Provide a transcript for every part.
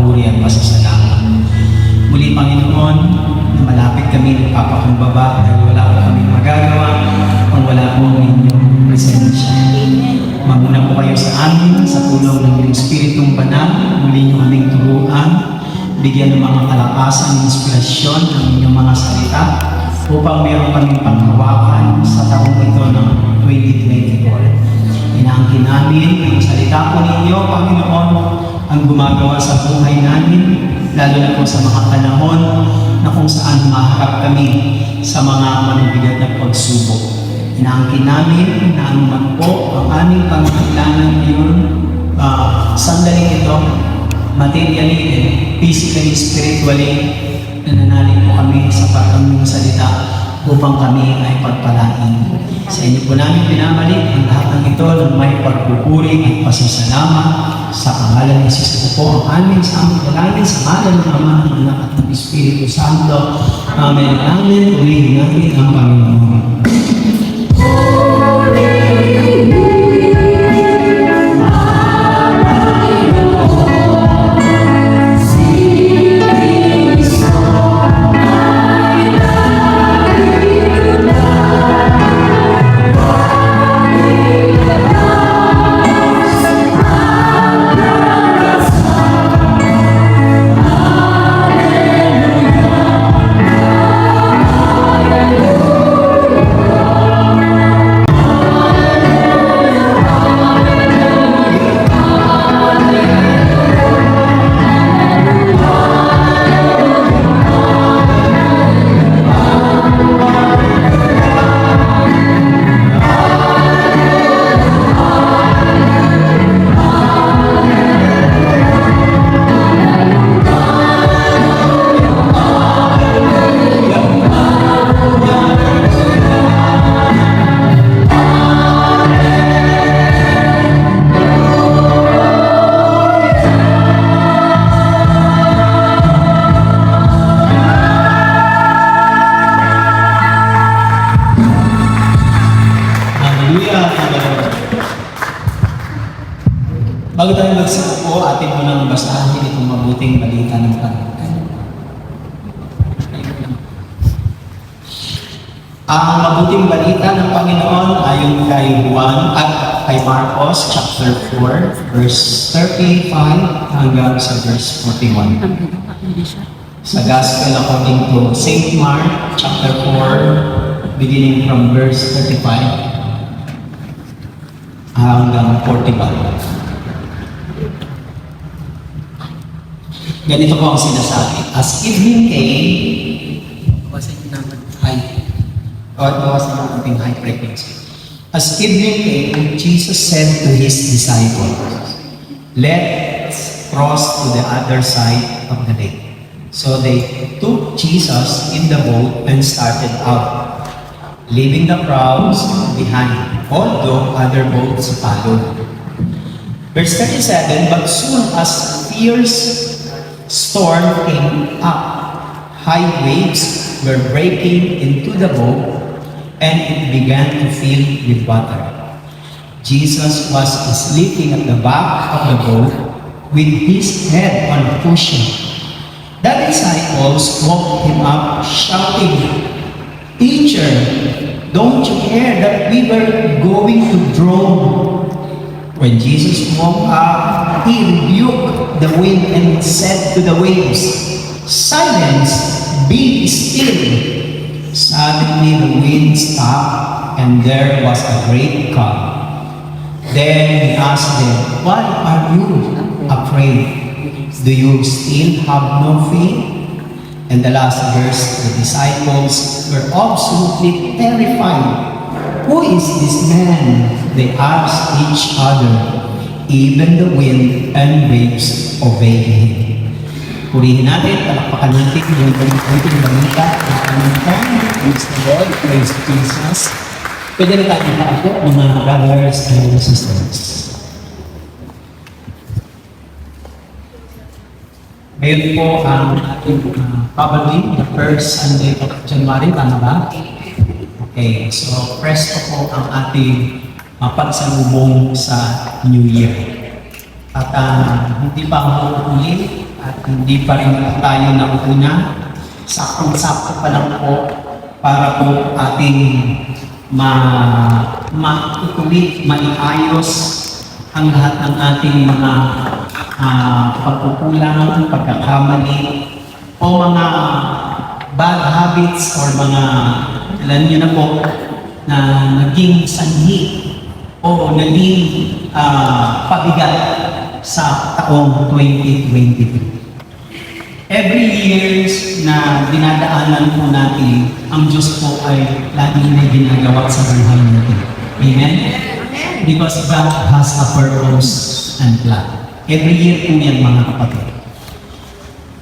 papuri at pasasalamat. Muli, Panginoon, na malapit kami nagpapakumbaba dahil wala po kami magagawa kung wala po ang inyong presensya. Maguna po kayo sa amin sa tulong ng iyong Espiritong Banal. Muli niyo kaming turuan, bigyan ng mga kalakasan, inspirasyon ng inyong mga salita upang meron kaming panghawakan sa taong ito ng 2024. Inaangkin namin ang salita po ninyo, Panginoon, ang gumagawa sa buhay namin, lalo na po sa mga panahon na kung saan maharap kami sa mga manubigat na pagsubok. Inaangkin namin na anuman po ang aming pangangailangan ngayon, sandali ito, materially and physically, spiritually, nananalig po kami sa pagkaming salita upang kami ay pagpalain. Sa inyo po namin pinamalik ang lahat ng ito ng may pagpupuri at pasasalamat sa pangalan ni Jesus po ang aming sa aming dalangin sa ngalan ng Ama, ng Anak at ng Espiritu Santo. Amen. Amen. Ulihin natin ang Panginoon. Bago tayo magsipo, atin mo nang basahin itong mabuting balita ng Panginoon. Ang mabuting balita ng Panginoon ayon kay Juan at kay Marcos chapter 4 verse 35 hanggang sa verse 41. Sa Gospel according to St. Mark chapter 4 beginning from verse 35 hanggang 41. Ganito po ang sinasabi. As evening came, high frequency. As evening came, Jesus said to his disciples, "Let's cross to the other side of the lake." So they took Jesus in the boat and started out, leaving the crowds behind, although other boats followed. Verse 37, but soon as fierce storm came up, high waves were breaking into the boat, and it began to fill with water. Jesus was sleeping at the back of the boat with his head on a cushion. The disciples woke him up, shouting, "Teacher, don't you care that we were going to drown?" When Jesus woke up, he rebuked the wind and said to the waves, "Silence, be still." Suddenly the wind stopped, and there was a great calm. Then he asked them, "Why are you afraid? Do you still have no faith?" And the last verse, the disciples were absolutely terrified. "Who is this man?" they asked each other. Even the wind and waves obey him. Purihin natin, palakpakan natin yung pagkakulitin balita ng Panginoon. Praise the Lord, praise Jesus. Pwede na tayo na ako, mga brothers and sisters. Ngayon po ang ating probably the first Sunday of January, tama ba? Okay, so presto po ang ating pagsalubong sa New Year. At hindi pa ako uli at hindi pa rin po tayo nauna. Saktong-sakto pa lang po para po ating maituwid, maiayos ang lahat ng ating mga pagkukulang, pagkakamali, o mga bad habits or mga, alam niyo na po, na naging sanhi o naging pabigat sa taong 2023. Every years na dinadaanan po natin, ang Diyos po ay lagi na ginagawa sa buhay natin. Amen? Because God has a purpose and plan. Every year po yan, mga kapatid.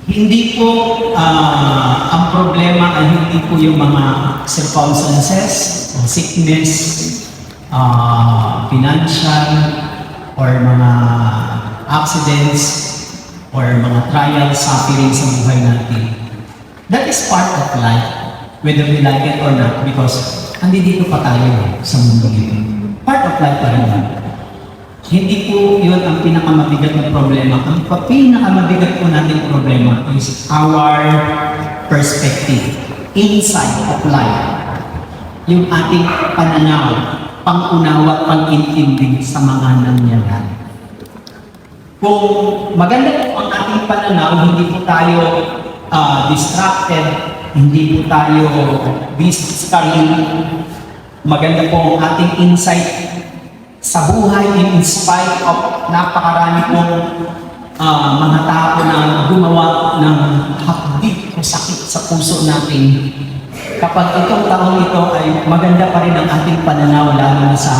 Hindi po ang problema ay hindi po yung mga circumstances, sickness, financial, or mga accidents, or mga trials, suffering sa buhay natin. That is part of life, whether we like it or not, because andito pa tayo sa mundo ito. Part of life pa rin yan. Hindi po yun ang pinakamabigat na problema. Ang pinakamabigat po natin problema is our perspective, insight of life. Yung ating pananaw, pang-unawa, pang-intindi sa mga nangyayari. Kung maganda po ang ating pananaw, hindi po tayo distracted, hindi po tayo busy, maganda po ang ating insight sa buhay in spite of napakarami pong mga tao na gumawa ng hakdi o sakit sa puso natin. Kapag itong taong ito ay maganda pa rin ang ating pananaw, lalo na sa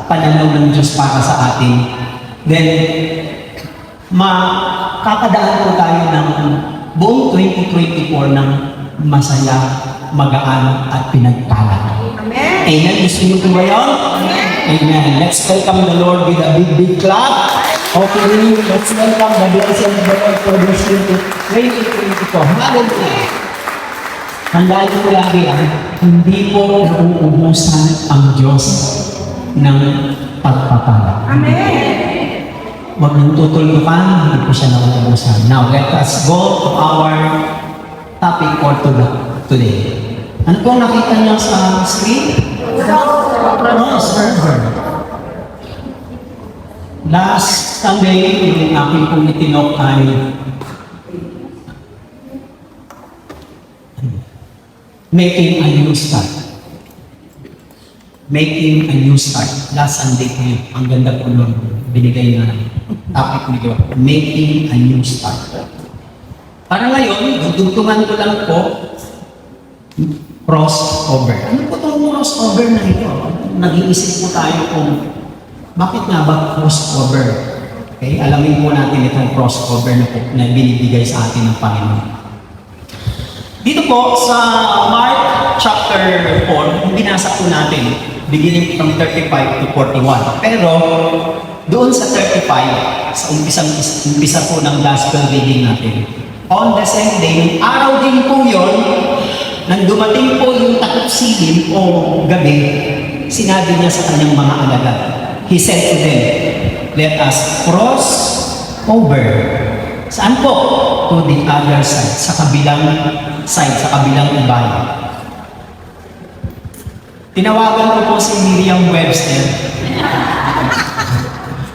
pananaw ng Diyos para sa atin, then makakadaan po tayo ng buong 2024 ng masaya, magaan at pinagpala. Amen. Amen. Gusto niyo po ba yun? Amen. Let's welcome the Lord with a big clap. Okay, let's welcome the blessing of the Lord for this 2024. Hallelujah. Handaan ko lagi hindi po nauubusan ang Diyos ng pagpapala. Amen. Huwag nang tutulungan, hindi po siya nauubusan. Now, let us go to our topic for today. Ano pong nakita niyo sa screen? Cross server. Last Sunday, yung aking pong itinok ay making a new start. Making a new start. Last Sunday po yun. Ang ganda po nun. Binigay na topic nito. Making a new start. Para ngayon, dudugtungan ko lang po crossover. Ano po itong crossover na ito? Nag-iisip po tayo kung bakit nga ba crossover? Okay, alamin po natin itong crossover na binibigay sa atin ng Panginoon. Dito po sa Mark chapter 4, binasa po natin, beginning from 35 to 41. Pero doon sa 35, sa umpisa po ng gospel reading natin, on the same day, yung araw din po yun, nang dumating po yung takot silim o gabi, sinabi niya sa kanyang mga alagad. He said to them, let us cross over. Saan po? To the other side, sa kabilang ibayan. Tinawagan ko po si Miriam Webster.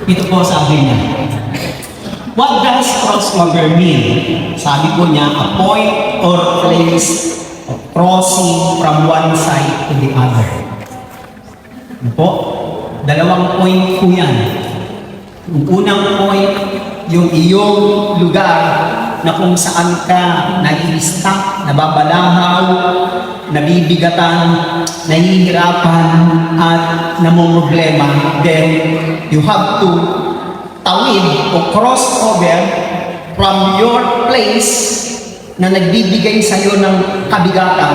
Ito po sabi niya. What does crossover mean? Sabi po niya, a point or place of crossing from one side to the other. Ano po? Dalawang point po yan. Yung unang point, yung iyong lugar na kung saan ka nai-stuck, nababalahaw, nabibigatan, nahihirapan, at namumroblema, then you have to tawid o cross over from your place na nagbibigay sa iyo ng kabigatan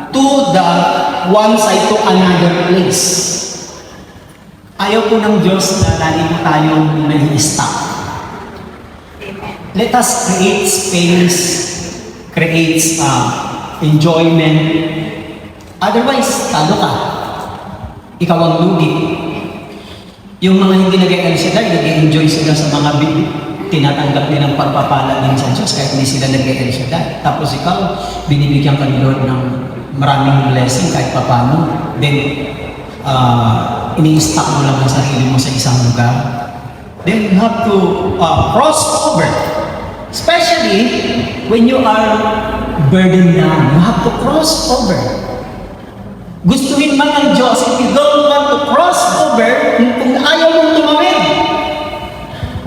to the one side to another place. Ayaw po ng Diyos na lagi po tayong nai-stuck. Let us create space, create enjoyment. Otherwise, talo ka. Ikaw ang lugi. Yung mga hindi nag-enjoy sila sa mga tinatanggap din ang pagpapala din sa Diyos kahit hindi sila nag-e-El Shaddai. Tapos ikaw, binibigyan ka ni Lord ng maraming blessing kahit papano. Then, ini-stack mo lang ang sarili mo sa isang lugar. Then you have to cross over. Especially when you are burdened down. You have to cross over. Gustuhin man ng Diyos, if you don't want to cross over, kung ayaw mong tumawid,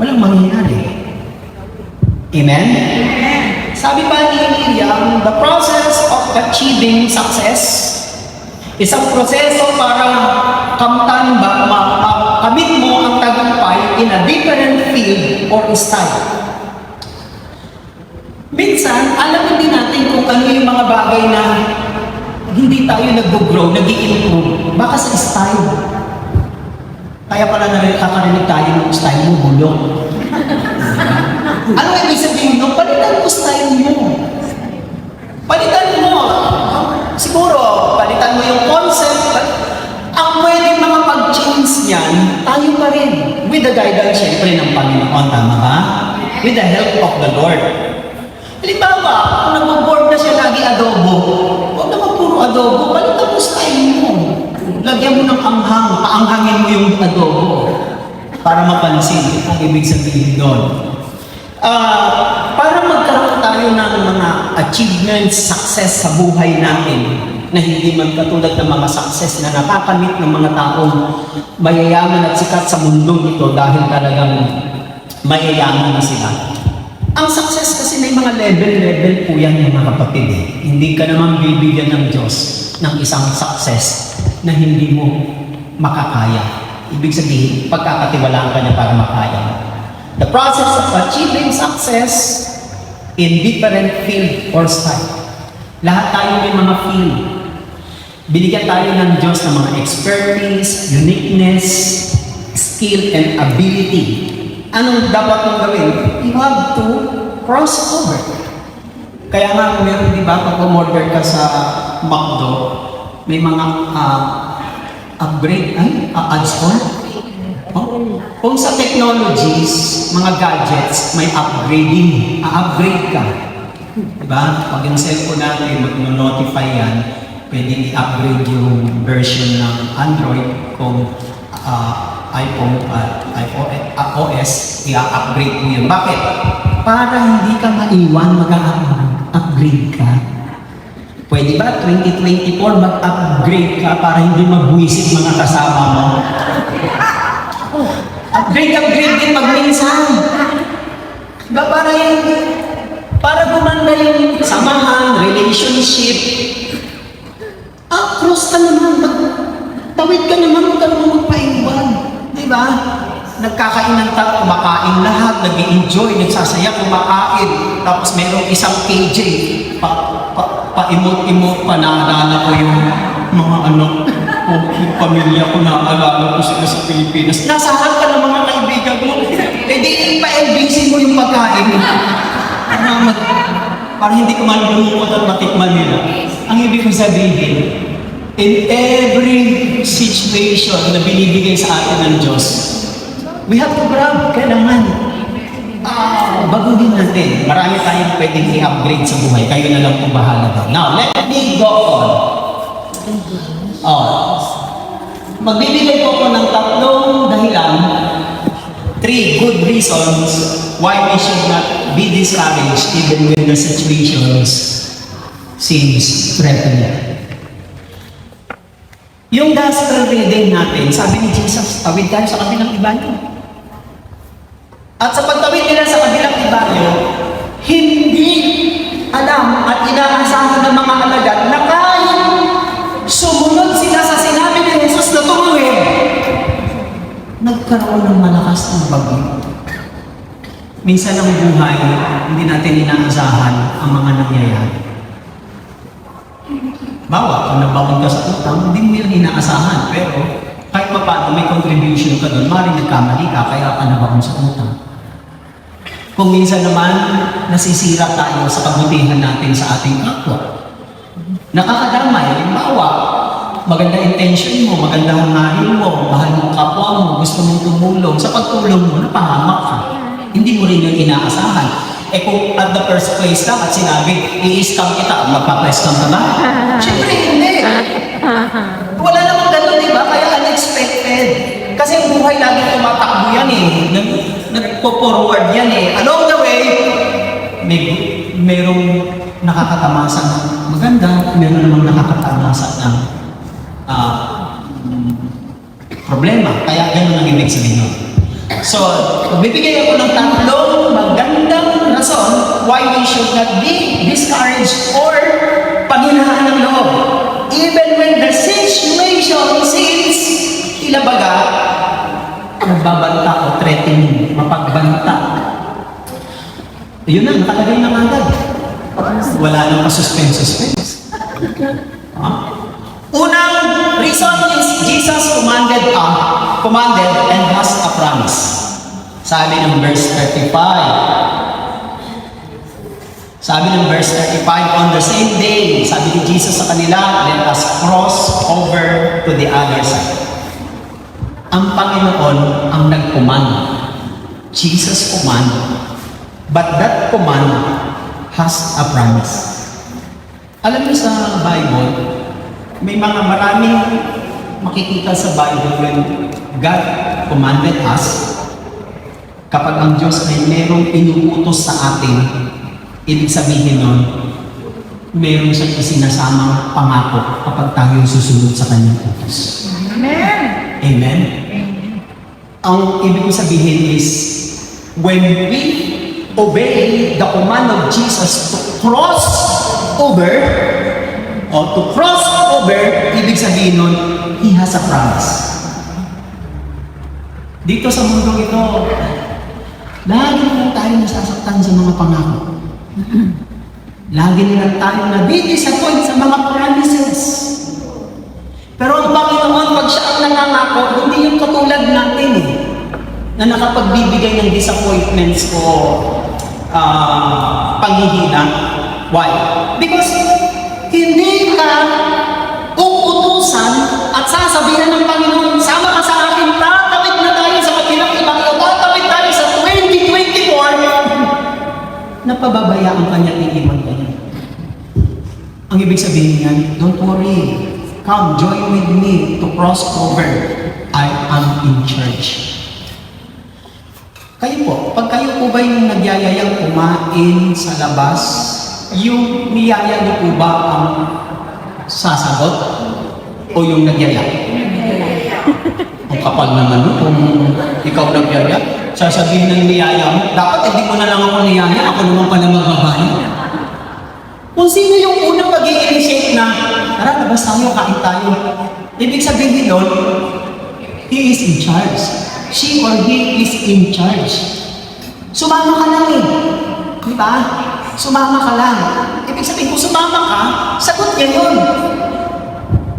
walang mangyayari. Amen? Sabi pa ni Miriam, the process of achieving success, isang proseso para kamtan ba, makamit mo ang tagumpay in a different field or style. Minsan, alam din natin kung ano yung mga bagay na hindi tayo nag-grow, nag-i-improve. Baka sa style. Kaya pala nakakarinig tayo ng style mo, bulong. Ano ibig sabihin mo? Palitan mo style mo. Palitan mo. Siguro, palitan mo yung concept. Ang pwedeng makapag-change niyan, tayo pa rin. With the guidance, syempre, ng Panginoon. Tama ba? With the help of the Lord. Halimbawa, kung nag-board na siya lagi adobo, huwag naman puro adobo, palitan mo style mo. Lagyan mo ng anghang, paanghangin mo yung adobo para mapansin ang ibig sabihin doon. Para magkaroon tayo ng mga achievements, success sa buhay natin na hindi man katulad ng mga success na nakakamit ng mga taong mayayaman at sikat sa mundong ito dahil talagang mayayaman na sila. Ang success kasi may mga level po yan mga kapatid. Hindi ka naman bibigyan ng Diyos ng isang success na hindi mo makakaya. Ibig sabihin, pagkakatiwalaan ka niya para makaya mo. The process of achieving success in different field or style. Lahat tayo may mga field. Binigyan tayo ng Diyos ng mga expertise, uniqueness, skill, and ability. Anong dapat mong gawin? You have to cross over. Kaya nga, meron, di ba, pag umorder ka sa McDo, may mga upgrade, ads on? Oh? Kung sa technologies, mga gadgets, may upgrading. A-upgrade ka. Diba? Pag yung cellphone natin, mag-notify yan, pwedeng i-upgrade yung version ng Android kung iPhone, OS, i-upgrade mo yun. Bakit? Para hindi ka maiwan, mag-upgrade ka. Pwede ba 2024 mag-upgrade ka para hindi mabwisit mga kasama mo? Upgrade din magminsan. Diba para gumanda yung samahan, relationship. Cross ka naman, tawid ka naman, huwag ka naman magpaiwan. Diba? Nagkakain ng tao, kumakain lahat, nag-i-enjoy, nagsasaya, kumakain. Tapos mayroong isang KJ, pa-emote-emote pa, naalala ko yung mga anak ko, yung pamilya ko, naalala ko sila sa Pilipinas. Nasahan ka ng mga kaibigan mo. Eh di, pa-LBC mo yung pagkain. Para hindi ka man lumukot at matikman nila. Ang ibig kong sabihin, in every situation na binibigay sa atin ng Diyos, we have to grab, kailangan. Baguhin natin. Marami tayong pwedeng i-upgrade sa buhay. Kayo na lang kung bahala ba. Now, let me go on. Magbibigay po ako ng 3 dahilan, 3 good reasons why we should not be discouraged even when the situations seems threatening. Yung gospel reading natin, sabi ni Jesus, tawid tayo sa kabilang ibanyo. At sa pagtawid nila sa kabilang ibanyo, hindi alam at inaasahan ng mga alagad na kahit sumunod sila sa sinabi ni Jesus na tumawid, nagkaroon ng malakas ng bagyo. Minsan ang buhay, hindi natin inaasahan ang mga nangyayari. Bawa, kung nabangon ka sa utang, hindi mo yan inaasahan. Pero kahit pa paano may contribution ka doon, maaaring nagkamali ka, kaya ka nabangon sa utang. Kung minsan naman, nasisira tayo sa kabutihan natin sa ating kapwa. Nakakadamay, bawa, maganda intention mo, maganda hangarin mo, mahal mo kapwa mo, gusto mong tumulong, sa pagtulong mo, napahamak ka. Hindi mo rin yun inaasahan. Eh kung at the first place lang at sinabi, i-scam kita, magpa-scam ka ba? Siyempre hindi. Wala namang ganun, di ba? Kaya unexpected. Kasi ang buhay lagi tumatakbo yan eh. Nagpo-forward yan eh. Along the way, merong nakakatamasa ng maganda, meron namang nakakatamasa ng problema. Kaya ganun ang ibig sabihin nun. So, magbibigay ako ng tatlong magandang rason why we should not be discouraged or panghinaan ng loob. Even when the situation seems ilabaga, nagbabanta o threatening, mapagbanta. Yun na, nakalagay na agad. Wala nang pa-suspense. Unang reason is Jesus commanded and has a promise. Sabi ng verse 35. On the same day, sabi ni Jesus sa kanila, let us cross over to the other side. Ang Panginoon ang nag-command. Jesus command. But that command has a promise. Alam niyo sa Bible, may mga maraming makikita sa Bible when God commanded us. Kapag ang Diyos ay merong inuutos sa atin, ibig sabihin nun, meron siyang isinasamang pangako kapag tayo susunod sa kanyang utos. Amen. Amen? Ang ibig ko sabihin is, when we obey the command of Jesus to cross over, ibig sabihin nun, He has a promise. Dito sa mundo ito, lagi na lang tayo nasasaktan sa mga pangako. Lagi na lang tayo na-disappoint sa mga promises. Pero ang Panginoon, pag siya ang nangangako, hindi yung katulad natin na nakapagbibigay ng disappointments o panghihina. Why? Because hindi ka uutusan at sasabihan ng Panginoon, sama ka sa akin, tatawid na tayo sa kabilang ibang o tatawid tayo sa 2024, napababayaan ka niya, iiwan ka niya. Ang ibig sabihin niyan, don't worry, come, join with me to cross over. I am in charge. Kayo po, pag kayo po ba yung nagyayayang kumain sa labas, yung niyaya niyo po ba ang sasagot? O yung nagyaya? Ang kapal naman no, kung ikaw nagyaya, sasabihin ng niyaya mo, dapat hindi mo na lang ako niyaya, ako naman pala magbabayo. Kung sino yung unang mag-i-initiate na, tara, labas tayo, kain tayo. Ibig sabihin nun, he is in charge. She or he is in charge. Sumama ka lang Di ba? Sumama ka lang. Ibig sabihin, kung sumama ka, sagot niya yun.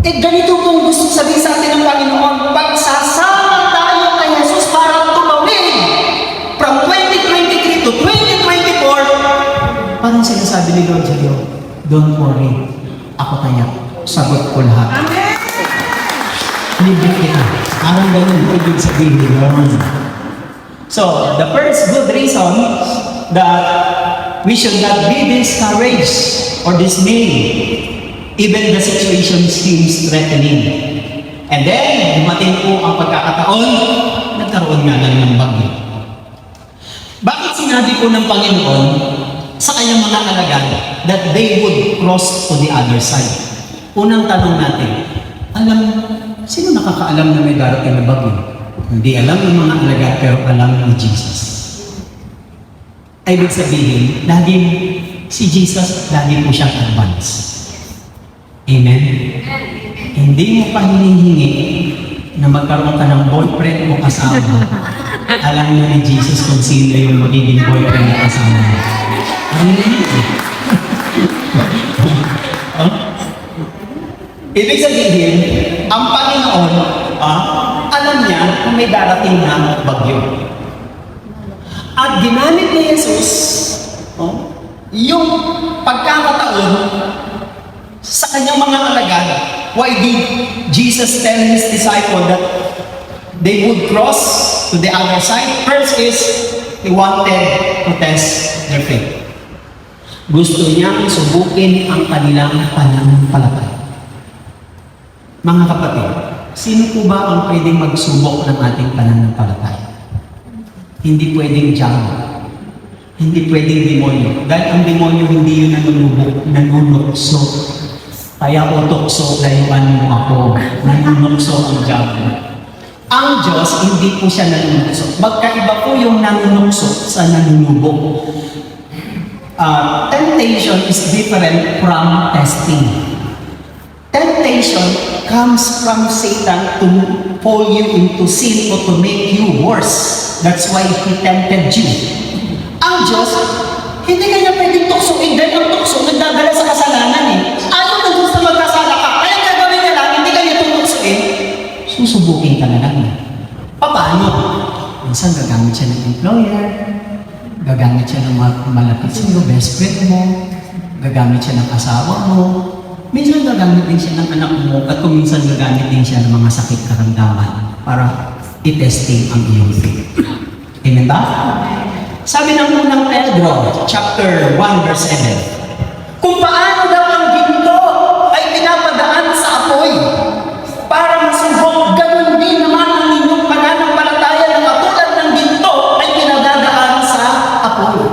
Ganito pong gusto sabihin sa atin ng Panginoon, pagsasama tayo kay Jesus para tumawid from 2023 to 2024, parang sinasabi ni Lord sa'yo, don't worry, ako kaya, sagot ko lahat. Amen. Libre kita. Parang ganun, ibig sabihin ni Lord. So, the first good reason that we should not be discouraged or dismayed even the situation seems threatening. And then, dumating po ang pagkakataon, nagkaroon nga lang ng bagyo. Bakit sinabi po ng Panginoon sa kanyang mga alagad that they would cross to the other side? Unang tanong natin, sino nakakaalam na may darating na bagyo? Hindi alam ng mga alagad, pero alam ni Jesus. Ay, ibig sabihin, si Jesus, lagi po siyang advance. Amen? Hindi mo pa hinihingi na magkaroon ka ng boyfriend o kasama. Alam niyo ni Jesus kung sino yung magiging boyfriend o kasama. Ibig sabihin, ang Panginoon, alam niya kung may darating na bagyo. At ginamit ni Jesus yung pagkakataon sa kanyang mga alagad. Why did Jesus tell His disciple that they would cross to the other side? First is, He wanted to test their faith. Gusto niyang subukin ang kanilang pananampalataya. Mga kapatid, sino po ba ang pwedeng magsubok ng ating pananampalataya? Hindi pwedeng diyamo. Hindi pwedeng demonyo. Dahil ang demonyo hindi yun nanunukso. Kaya utokso, layuan mo ako. Nanunukso ang diyamo. Ang Diyos, hindi po siya nanunukso. Magkaiba po yung nanunukso sa nanunubok. Temptation is different from testing. Temptation comes from Satan to pull you into sin or to make you worse. That's why he tempted you. Ang Diyos, hindi kanya pwedeng tuksoin dahil ang tukso nagdadala sa kasalanan eh. Ayaw na Diyos na magkasala ka. Kaya gagawin niya lang, hindi kanya tutuksoin. Susubukin ka na lang. Paano? Minsan gagamit siya ng employer, gagamit siya ng malapit sa iyo, best friend mo, gagamit siya ng asawa mo, minsan gagamit din siya ng anak mo, at kung minsan gagamit din siya ng mga sakit karamdaman para i-testing ang iyong faith. Amen ba? Sabi ng unang Pedro, chapter 1, verse 7, kung paano daw ang ginto ay pinapadaan sa apoy para masubok, ganun din naman ang inyong pananampalataya na katulad ng ginto ay pinadadaan sa apoy.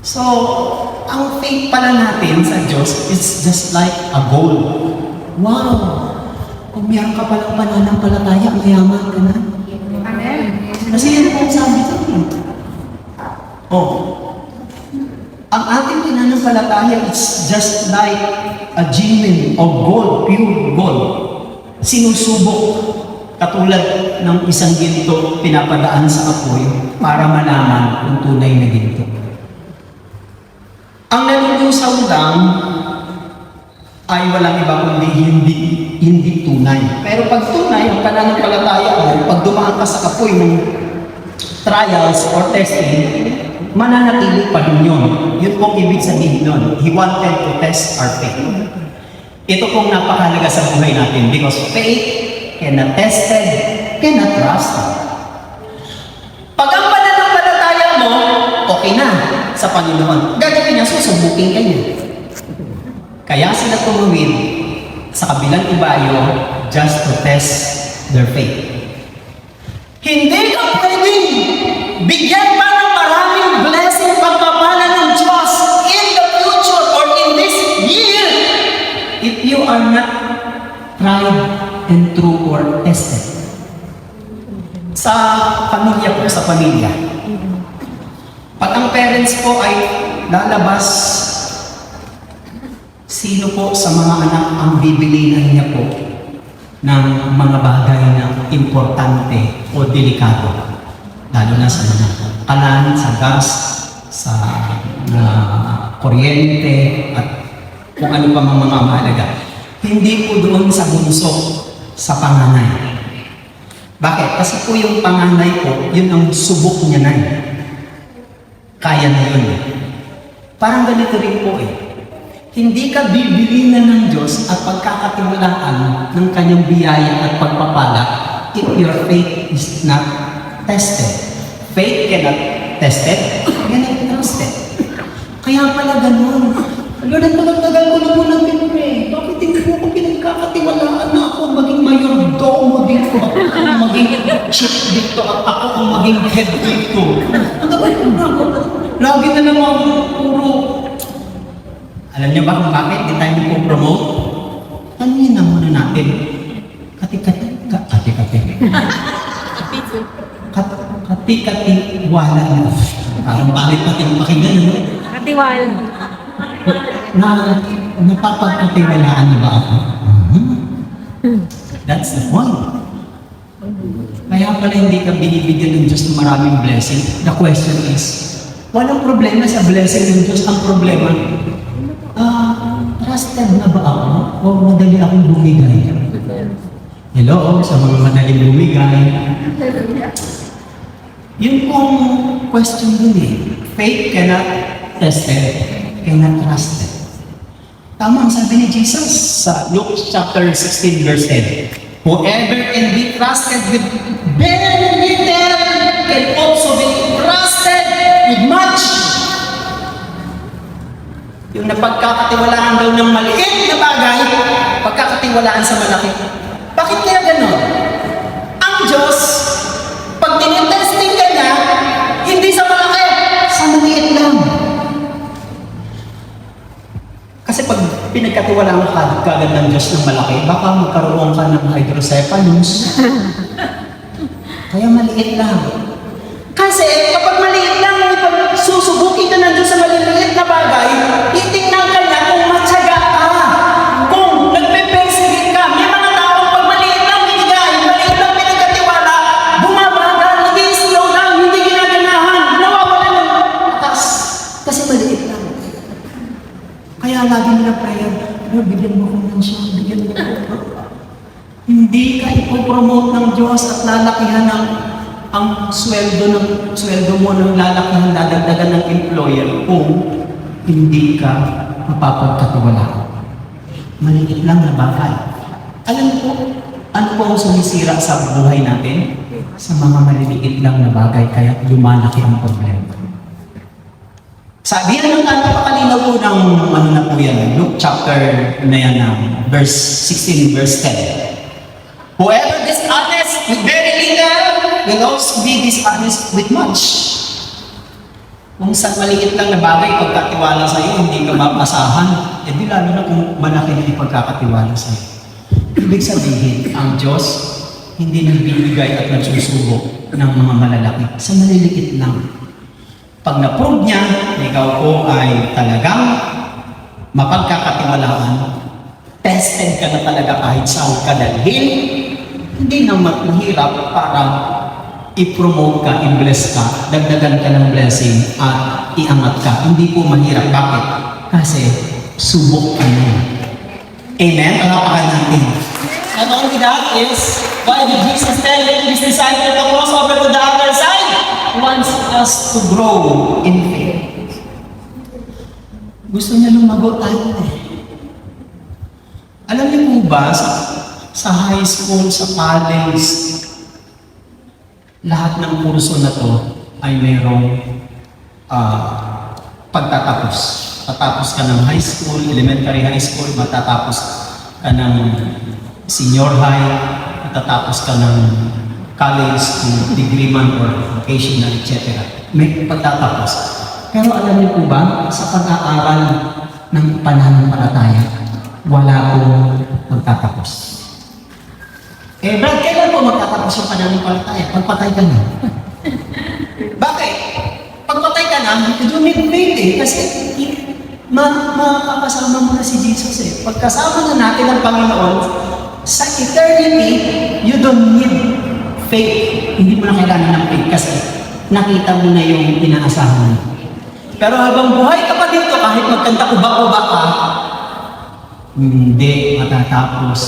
So, ang faith pala natin sa Diyos is just like a gold. Wow! Kung meron ka palang pananampalataya, mayaman ka na. Amen. Kasi yan po ang sabi sa akin. Ang ating pananampalataya is just like a genuine of gold, pure gold. Sinusubok katulad ng isang ginto pinapadaan sa apoy para malaman kung tunay na ginto. Ang nanunusang lang ay walang iba kundi hindi tunay. Pero pag tunay, ang pananampalataya mo, pag dumaan ka sa apoy ng trials or testing, mananatili pa rin yun. Yun pong ibig sabihin nun. He wanted to test our faith. Ito pong napakahalaga sa buhay natin because faith cannot tested, cannot trusted. Pag ang pananampalataya mo, okay na sa Panginoon. Gagawin niya, susubukin ka niya. Kaya sila tumawid sa kabilang ibayo just to test their faith. Hindi ka pwedeng bigyan pa ng maraming blessing pagpapala ng Diyos in the future or in this year if you are not tried and true or tested. Sa pamilya po, sa pamilya. Pag ang parents po ay lalabas, sino po sa mga anak ang bibilinan niya po ng mga bagay na importante o delikado? Lalo na sa mga kalan, sa gas, sa kuryente, at kung ano pa mga mahalaga. Hindi po doon sa bunso, sa panganay. Bakit? Kasi po yung panganay po, yun ang subok niya na. Kaya na yun. Parang ganito rin po eh. Hindi ka bibilinan ng Diyos at pagkakatiwalaan ng kanyang biyaya at pagpapala if your faith is not tested. Faith cannot tested, cannot trusted. Kaya pala ganun. Lord, ang tagal-tagal ko na po nang pinure. Bakit hindi po ako pinagkakatiwalaan na ako maging mayordomo dito? Ako maging chief dito at ako ang maging head dito. Ang tagal ko na ako. Lagi na naman puro. Alam niyo ba kung bakit di tayo po-promote? Tanungin na muna natin. Kati-kati wala na. Parang bakit pati makinggan, ano? Katiwal. Napapagkatiwalaan na ba ako? That's the point. Kaya pala hindi ka binibigyan ng Diyos ng maraming blessing. The question is, walang problema sa blessing ng Diyos. Ang problema, trusted na ba ako? O madali akong bumigay? Hello, sa mga madaling bumigay. Yun pong question dun eh. Faith cannot tested, cannot trusted. Tama ang sabi ni Jesus sa Luke chapter 16 verse 10. Whoever can be trusted with very little can also be with much. Yung napagkakatiwalaan daw ng maliit na bagay, pagkakatiwalaan sa malaki. Bakit kaya ganon? Ang Diyos, pag tinitesting ka niya, hindi sa malaki, sa maliit lang. Kasi pag pinagkatiwalaan ka kagad ng Diyos ng malaki, baka magkaroon ka ng hydrocephalus. Kaya maliit lang. Kasi kapag maliit lang, pag susubukin ka ng Diyos sa maliliit na bagay, titingnan ka niya kung matyaga ka. Kung nagpe-persevere ka. May mga tao pag maliit lang binigay, maliit lang pinagkatiwala, bumabagal, nag-i-slow down, hindi ginaganahan, nawawala ng atas. Kasi maliit lang. Kaya lagi nila prayer, Lord, bigyan mo ko ng siya, bigyan mo ko. Hindi ka ipopromote ng Diyos at lalakihan ng ang sweldo mo ng lalakihan, dadagdagan ng employer kung hindi ka mapapagkatiwalaan. Maliit lang na bagay. Alam po, ano po ang sumisira sa buhay natin? Sa mga maliliit lang na bagay, kaya lumalaki ang problema. Sabi yan ng napakalinaw po ng ano na po yan, Luke chapter na yan, verse 16, verse 10. Whoever dishonest with very little will also be dishonest with much. Kung sa maliit lang na bagay, pagkatiwala sa iyo, hindi ka mapasahan, eh di lalo na kung malaki na ipagkakatiwala sa iyo. Ibig sabihin, ang Diyos hindi nagbibigay at nagsusubo ng mga malalaki sa maliliit lang. Pag na-prove niya, ikaw po ay talagang mapagkakatiwalaan, tested ka na talaga kahit saan ka dalhin, hindi na mahirap para i-promote ka, i-bless ka, dagdagan ka ng blessing at iangat ka. Hindi po mahirap. Bakit? Kasi subok ka na. Amen? Palapakan natin. Not only that is, why did Jesus tell his disciples to cross over to the other side? He wants us to grow in faith. Gusto niya lumago tayo eh. Alam niyo po ba, sa high school, sa college, lahat ng kurso na to ay mayroong pagtatapos. Tatapos ka ng high school, elementary high school, matatapos ka ng senior high, matatapos ka ng college to degree man or vocational, etc. May pagtatapos. Pero alam niyo po ba, sa pag-aaral ng pananampalataya, wala pong magtatapos. Eh, Brad, kailan po magtatapos yung pananampalataya? Pagpatay ka na. Bakit? Pagpatay ka na, you need faith eh. Kasi makakasama mo na si Jesus eh. Pagkasama na natin ang Panginoon, sa eternity, you don't need faith. Hindi mo na kailangan ng faith kasi nakita mo na yung inaasahan mo. Pero habang buhay ka pa dito, kahit magkanta uba-uba ka, hindi matatapos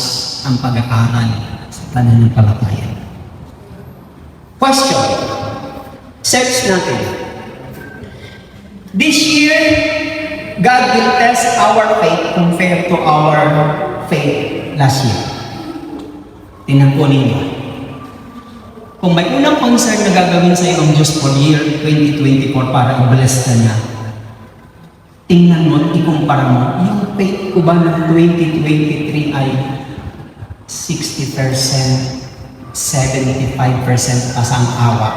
ang pag-aaral sa pananampalataya. Question. Search natin. This year, God will test our faith compared to our faith last year. Tingnan po ninyo. Kung may unang concern na gagawin sa iyo ang Diyos for year 2024 para i-bless ka niya, tingnan mo, ikumpara mo, yung faith ko ba ng 2023 ay 60%, 75% pasang-awa.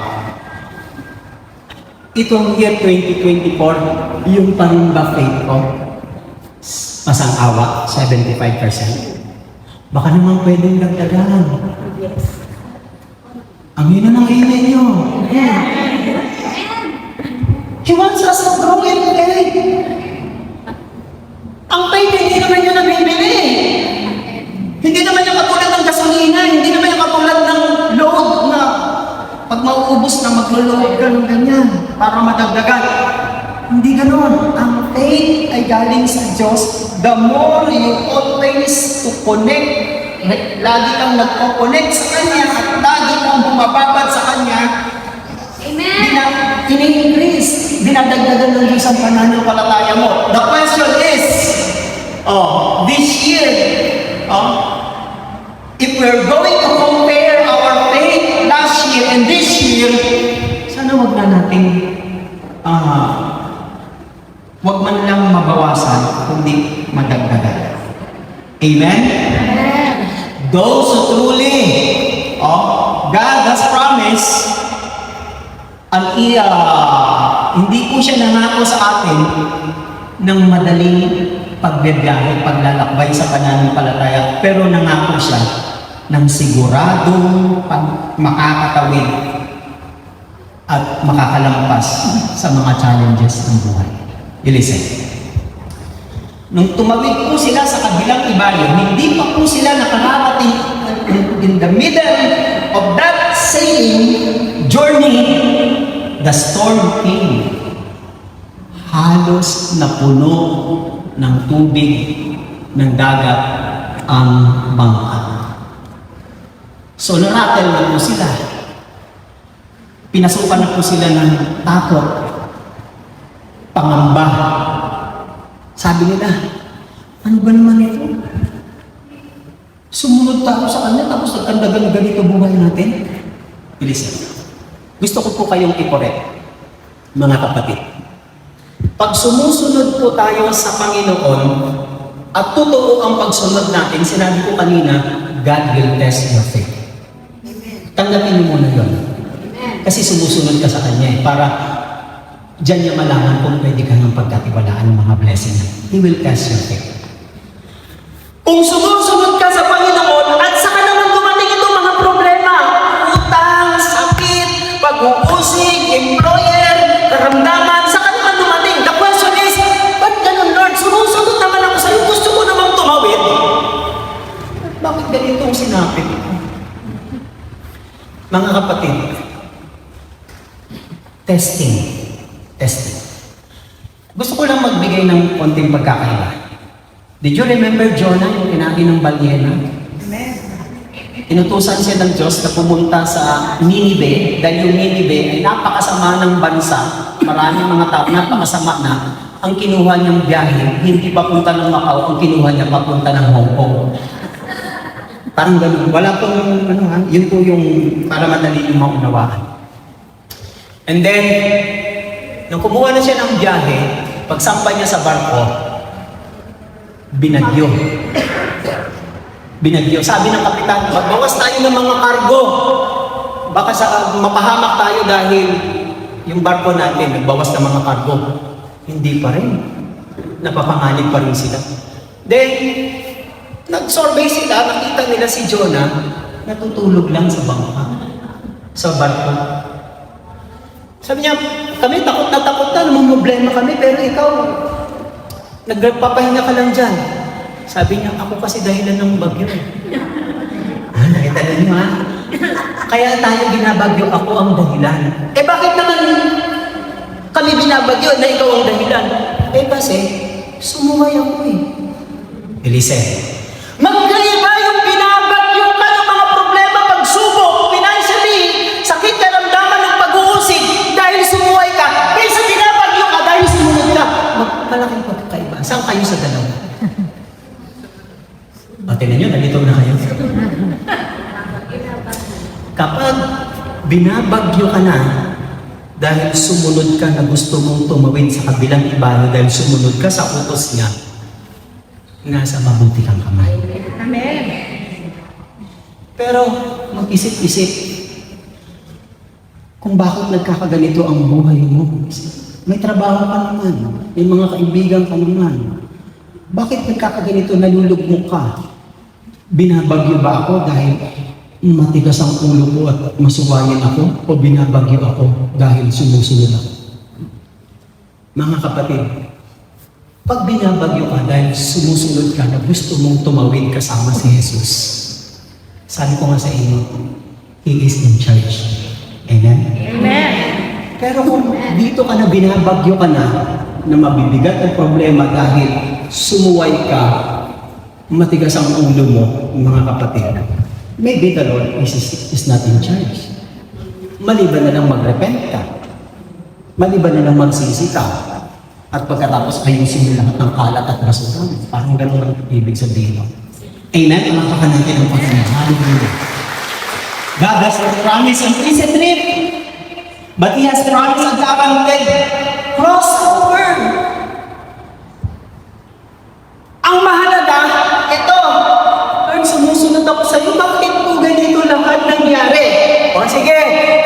Itong year 2024, yung pa rin ba faith ko? Pasang-awa, 75%. Baka naman pwedeng dagdagan. Yes. Ang yun na ng amen nyo. He wants us to grow in faith. Ang faith, hindi naman yun nabibili. Hindi naman yung katulad ng gasolina, hindi naman yung katulad ng load na pag mauubos na maglo-load ka ng ganyan para madagdagan. Hindi ganon. Ang faith ay galing sa Diyos. The more you always to connect, lagi kang nagko-connect sa Kanya at lagi kang bumababad sa Kanya, ini-increase, dinadagdagan ng Diyos ang pananampalataya mo. The question is, this year, if we're going to compare our faith last year and this year, sana wag na natin wag man lang mabawasan, kundi madagdagan. Amen? Those who truly, God has promised, hindi po siya nangako sa atin ng madaling pagbibiyahe, paglalakbay sa pananampalataya, pero nangako siya ng siguradong makakatawid at makakalampas sa mga challenges ng buhay. Listen. Nung tumawid po sila sa kabilang ibayo, hindi pa po sila nakararating in the middle of that same journey, the storm came. Halos napuno ng tubig ng dagat ang bangka. So naratel na po sila. Pinasukan na po sila ng takot, pangamba. Sabi nila, ano ba naman ito? Sumunod tayo sa kanya tapos nagkandagan ganito buhay natin? Bilisan. Gusto ko po kayong i-correct, mga kapatid. Pag sumusunod po tayo sa Panginoon at totoo ang pagsunod natin, sinabi ko kanina, God will test your faith. Tanggapin mo muna yun. Kasi sumusunod ka sa Kanya para diyan niya malaman kung pwede ka ng pagkatiwalaan ng mga blessing niya. He will test your faith. Kung sumusunod ka sa Panginoon at saka naman dumating itong mga problema, utang, sakit, pag-uusig, employer, karamdaman, saka naman dumating. The question is, ba't ganun, Lord? Sumusunod naman ako sa'yo. Gusto ko namang tumawid. Bakit ganito ang sinapit? Mga kapatid, testing. Gusto ko lang magbigay ng konting pagkakaiba. Did you remember Jonah, yung kinain ng balyena? Amen. Inutusan siya ng Diyos na pumunta sa Ninive, dahil yung Ninive ay napakasama ng bansa. Maraming mga tao, napakasama na. Ang kinuha niyang biyahe, hindi papunta ng Macau, ang kinuha niya papunta ng Hong Kong. Parang ganun. Wala pong, yun po yung para madali yung maunawaan. And then, nung kumuha na siya ng biyahe, pagsampa niya sa barko, binagyo. Sabi ng kapitan, magbawas tayo ng mga kargo. Baka mapahamak tayo dahil yung barko natin, nagbawas ng mga kargo. Hindi pa rin. Napapanganib pa rin sila. Then, nag-survey sila, nakita nila si Jonah, natutulog lang sa bangka, sa barko. Sabi niya, kami takot na, namang problema kami, pero ikaw, nagpapahinga ka lang dyan. Sabi niya, ako kasi dahilan ng bagyo. Nakita na niyo ha? Kaya tayo binabagyo, ako ang dahilan. Bakit naman kami binabagyo na ikaw ang dahilan? Kasi, sumuway ako Listen. Magkaiba yung binabagyo ka ng mga problema, pagsubok, financially, sakit, karamdaman ng pag-uusig dahil sumuway ka, kaysa binabagyo ka dahil sumunod ka. Malaking pagkaiba. Saan kayo sa dalawa? Tingnan nyo, nalito na kayo. Kapag binabagyo ka na dahil sumunod ka na gusto mong tumawid sa kabilang ibayo dahil sumunod ka sa utos niya, nasa mabuti kang kamay. Amen. Pero mag-isip-isip kung bakit nagkakaganito ang buhay mo. May trabaho ka naman, may mga kaibigan ka naman. Bakit nagkakaganito, nalulugmok ka? Binabagyo ba ako dahil matigas ang ulo ko at masuwayan ako? O binabagyo ako dahil sumusunod ako? Mga kapatid, pag binabagyo ka dahil sumusunod ka na gusto mong tumawid kasama si Jesus, sabi ko nga sa inyo, He is in charge. Amen? Amen. Pero kung dito ka na binabagyo ka na mabibigat ang problema dahil sumuway ka, matigas ang ulo mo, mga kapatid, maybe the Lord is not in charge. Maliban na lang mag-repent ka. Maliban na lang magsisi ka. At pagkatapos ayusin mo lahat ng kalat at basura. Parang ganun ang ibig sabihin. Amen? Palakpakan natin ang Panginoon. Hallelujah. God has promised an easy trip, but He has promised a guaranteed cross over. Ang mahalaga, ito, Lord, sumusunod ako sa iyo. Bakit po ganito lahat nangyari? O sige,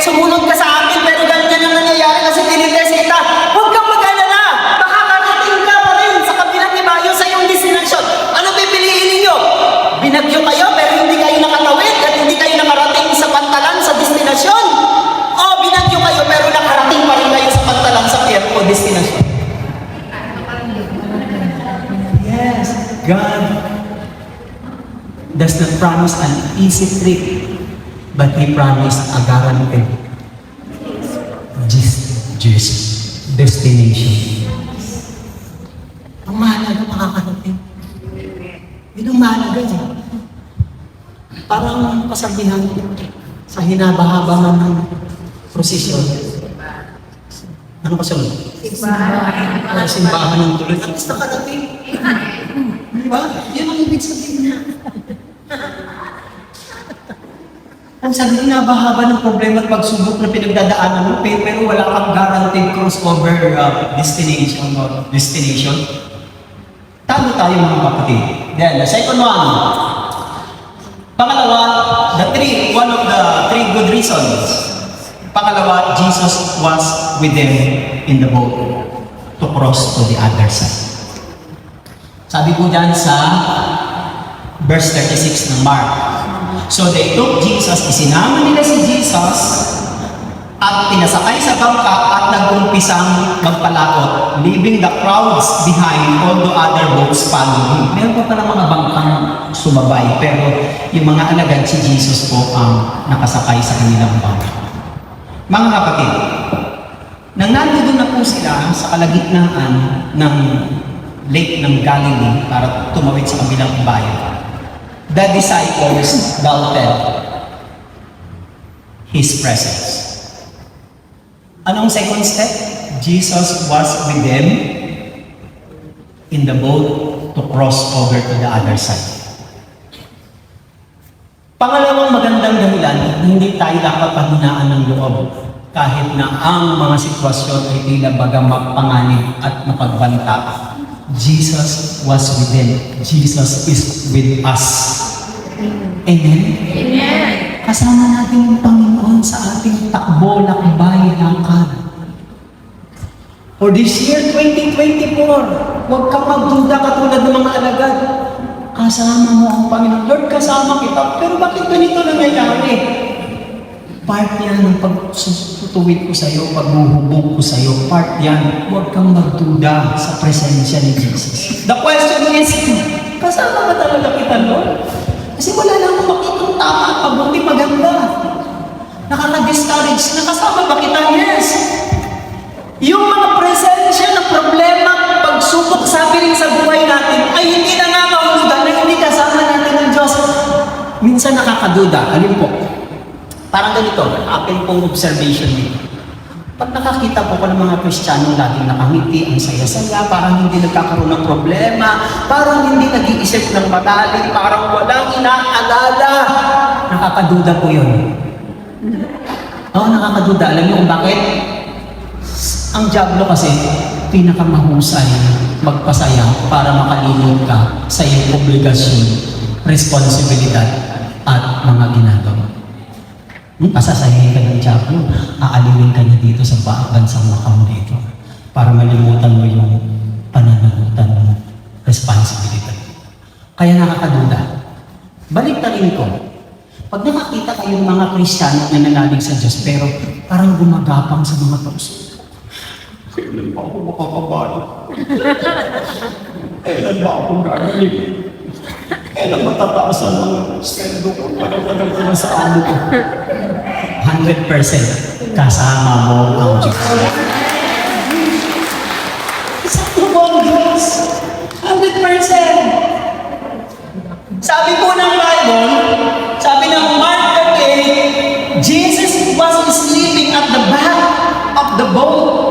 sumunod ka sa akin, pero ganyan ang nangyayari kasi tinites kita. Huwag kang mag-alala. Makakarating ka pa rin sa kabilang ibayo sa iyong destination. Ano pipiliin ninyo? Binagyo kayo, pero hindi kayo nakatawid at hindi kayo nakarating sa pantalan sa destinasyon? O binagyo kayo, pero nakarating pa rin kayo sa pantalan sa pier o destinasyon? Yes, God does not promise an easy trip, but He promised a guaranteed destination. Ang mahalaga makakarating. Yun ang mahalaga eh. Parang kasabihan sa hinabahaba ng prosesyon. Ano kasunod? Simbahan ng tuloy. At least nakarating. Diba? Yan ang ibig sabihin niya. Ang sabi na bahaba ng problema at pagsubok na pinagdadaanan mo, pero wala kang guaranteed crossover destination. Talo tayo mga kapatid. Then, the second one. Pangalawa, one of the three good reasons. Pangalawa, Jesus was with them in the boat to cross to the other side. Sabi po dyan sa verse 36 ng Mark. So they took Jesus, isinama nila si Jesus at pinasakay sa bangka at nag-umpisang magpalakot, leaving the crowds behind, although other boats followed him. Meron pa pala mga bangkang sumabay, pero yung mga alagad si Jesus po ang nakasakay sa kanilang bangka. Mga kapatid, nang nandoon na po sila sa kalagitnaan ng Lake ng Galilee para tumawid sa kabilang bayan, the disciples doubted His presence. Anong second step? Jesus was with them in the boat to cross over to the other side. Pangalawang magandang dahilan, hindi tayo dapat panghinaan ng loob kahit na ang mga sitwasyon ay tila baga mapanganib at mapagbanta. Jesus was with them. Jesus is with us. Amen? Amen. Kasama natin yung Panginoon sa ating takbo, lakbay, lakad. For this year, 2024, huwag kang magduda katulad ng mga alagad. Kasama mo ang Panginoon. Lord, kasama kita. Pero bakit ganito nangyayari? Part yan ng pagsutuwid ko sa iyo, paghuhubog ko sa iyo. Part yan. Huwag kang magduda sa presensya ni Jesus. The question is, kasama ka talaga kita, Lord? Kasi wala lang akong makitang tama, mabuti, maganda. Nakaka-discourage. Nakasama ba kita? Yes. Yung mga presensya ng problema, pagsubok sa piling sa buhay natin, ay hindi na nga mahulugan na hindi kasama natin ng Diyos. Minsan nakakaduda. Alin po? Parang ganito, akin pong observation dito. Pag nakakita po ko ng mga Kristiyano laging nakangiti, ang saya-saya, parang hindi nagkakaroon ng problema, parang hindi nag-iisip ng madali, parang walang inaalala. Nakakaduda po yun. Oo, nakakaduda. Alam niyo kung bakit? Ang diablo kasi, pinakamahusay magpasaya para makalilong ka sa iyong obligasyon, responsibilidad, at mga ginagawa. Pasasayahin ka ng diablo, aalilin ka niya dito sa bansang Macau dito para malimutan mo yung pananagutan mo, responsibilidad. Kaya nakakaduda. Balik na rin ko. Pag nakakita kayong mga Kristiyano na nanalig sa Diyos, pero parang gumagapang sa mga puso. Kailan ba ako makakabali? Kailan ba ako gagaling? Kailan matataasan ang sweldo ko? Tagal-tagal ko na sa amo ko. 100% kasama mo ang Diyos. Sakto mo ang Diyos. 100%. Sabi po ng Bible, sabi ng Mark 38, Jesus was sleeping at the back of the boat.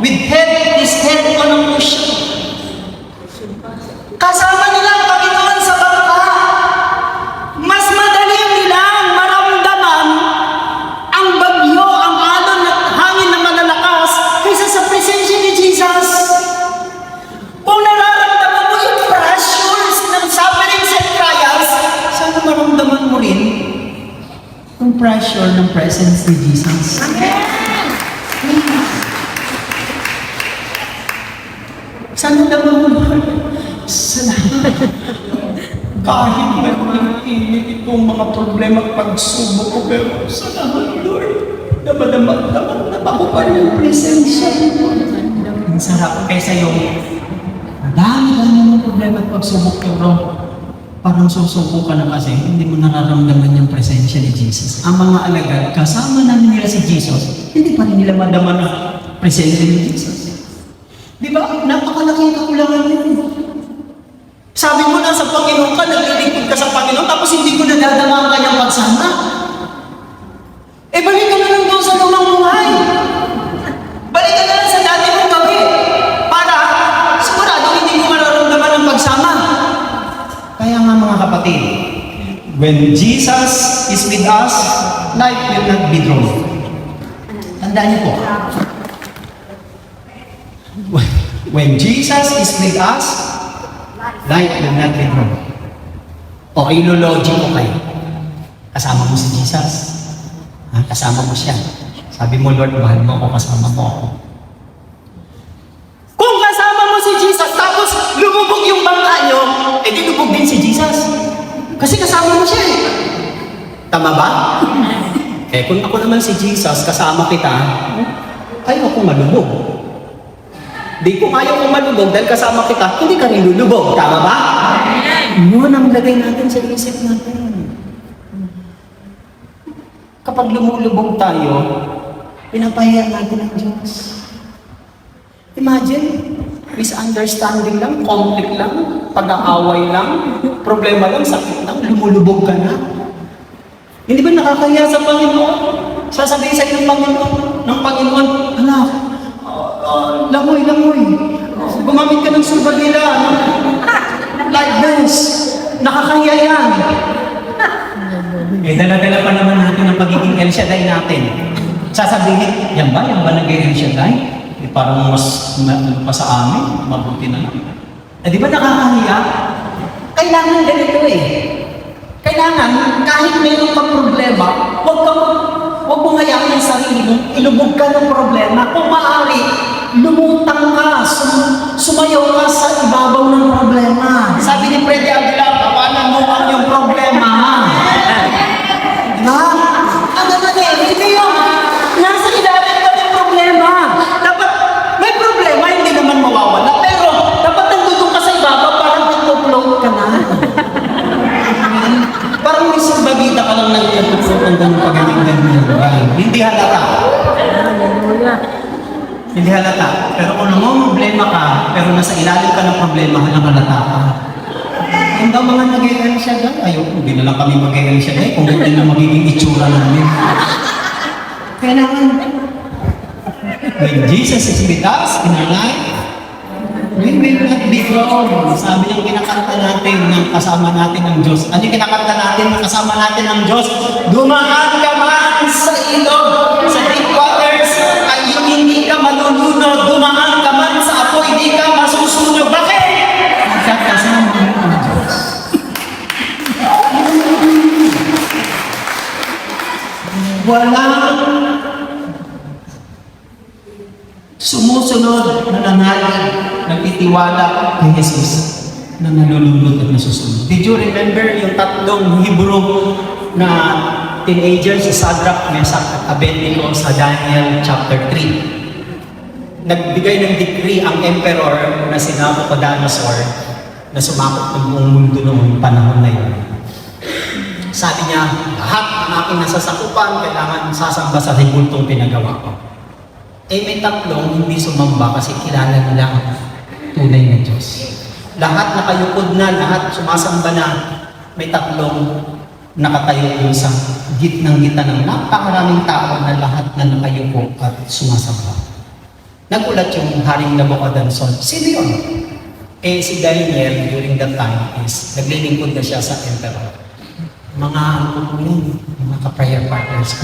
With his head on a cushion. Kasama nila ang Panginoon sa bangka. Mas madali nilang maramdaman ang bagyo, ang alon at hangin na pressure ng presence ni Jesus. Sana naman mo, Lord. Salamat. Kahit may mainit itong mga problema at pagsubok ko, pero salamat, Lord. Namadama ko pa rin yung presensya mo. Ang sarap kaysa yung dami ng problema at pagsubok ko, bro. Parang susuko ka na kasi hindi mo nararamdaman yung presensya ni Jesus. Ang mga alagad, kasama namin nila si Jesus, hindi pa rin nila madama na presensya ni Jesus. Di ba? Napakalaking kakulangan yun. Sabi mo na sa Panginoon ka, naglilingkod ka sa Panginoon, tapos hindi ko nadadama ang kanyang pagsama. Balik ka na lang doon sa lumang buhay. Balik ka na lang sa dati mong gabi. Para sigurado hindi mo mararamdaman ang pagsama. Kaya nga mga kapatid, when Jesus is with us, life will not be drawn. Tandaan niyo po. When Jesus is with us, life will not be drawn. O ilology ko kayo. Kasama mo si Jesus. Kasama mo siya. Sabi mo, Lord, mahal mo ako, kasama mo ako. Kung kasama mo si Jesus, tapos lumubog yung bangka nyo, di lubog din si Jesus. Kasi kasama mo siya eh. Tama ba? Kung ako naman si Jesus, kasama kita, ayaw akong malubog. Di kung ayaw kong malubog dahil kasama kita, hindi ka rin lulubog. Tama ba? Yun ang lagay natin sa isip natin. Kapag lumulubog tayo, pinapahiya natin ang Diyos. Imagine, misunderstanding lang, conflict lang, pag-aaway lang, problema lang, sakit lang, lumulubog ka na. Hindi ba nakakahiya sa Panginoon? Sasabihin sa iyo ng Panginoon, anak, langoy, gumamit ka ng sulbagila, like this, nakakahiya yan. Dala-dala pa naman natin ang pagiging El Shaddai natin. Sasabihin, yan ba nag-El Shaddai? Parang mas pa sa amin, mabuti na lang. Di ba nakakahiya? Kailangan ganito eh. Kailangan, kahit mayroong kang problema, huwag mong hayaan yung sarili mo, ilubog ka ng problema. Kung maaari, lumutang ka, sumayaw ka sa ibabaw ng problema. Sabi ni Freddy Aguilar, kawanan mo ang yung problema. Diba? Ang naman eh, hindi yung nasa ilalim ka ng problema. Dapat, may problema, hindi naman mawawala. Pero, dapat nandun ka sa ibabaw, parang nag-float ka na. Parang may sumbagita ka lang nag-float ng ganun pagaling-ganun. Hindi halata. Hindi halata. Pero kung problema ka, pero nasa ilalim ka ng problema, halata ka. Yung daw mga nag-i-el siya dahil, ayoko, hindi na lang kami mag-i-el siya dahil kung hindi na magiging itsura namin. Kailangan, When Jesus is with us in our life, we will not be drawn. Sabi ng kinakanta natin ng kasama natin ng Diyos. Ano yung kinakanta natin ng kasama natin ng Diyos? Dumaan ka man sa ilog, sa deep waters, ay hindi ka malulunod. Dumaan ka man sa apoy, hindi ka masusunog. Bakit? Kasama mo ang Diyos. walang sumusunod na nangalig, nagtitiwala kay Jesus na nalulunod at nasusunod. Did you remember yung tatlong Hebrew na teenagers, si Shadrach, Meshach at Abednego sa Daniel chapter 3? Nagbigay ng decree ang emperor na si Nabucodonosor na sumakop ng buong mundo noong panahon na yun. Sabi niya, lahat ng aking nasasakupan kailangan sasamba sa ribultong pinagawa ko. May tatlong hindi sumamba kasi kilala nila ang tunay na Diyos. Lahat nakayukod na, lahat sumasamba na, may tatlong nakatayo yun sa gitnang-gitna ng napakaraming tao na lahat na nakayuko at sumasamba. Nagulat yung Haring Nabucodonosor. Sino yun? Si Daniel during that time is naglilingkod na siya sa emperor. Mga ano po yun, mga ka-prayer partners ko.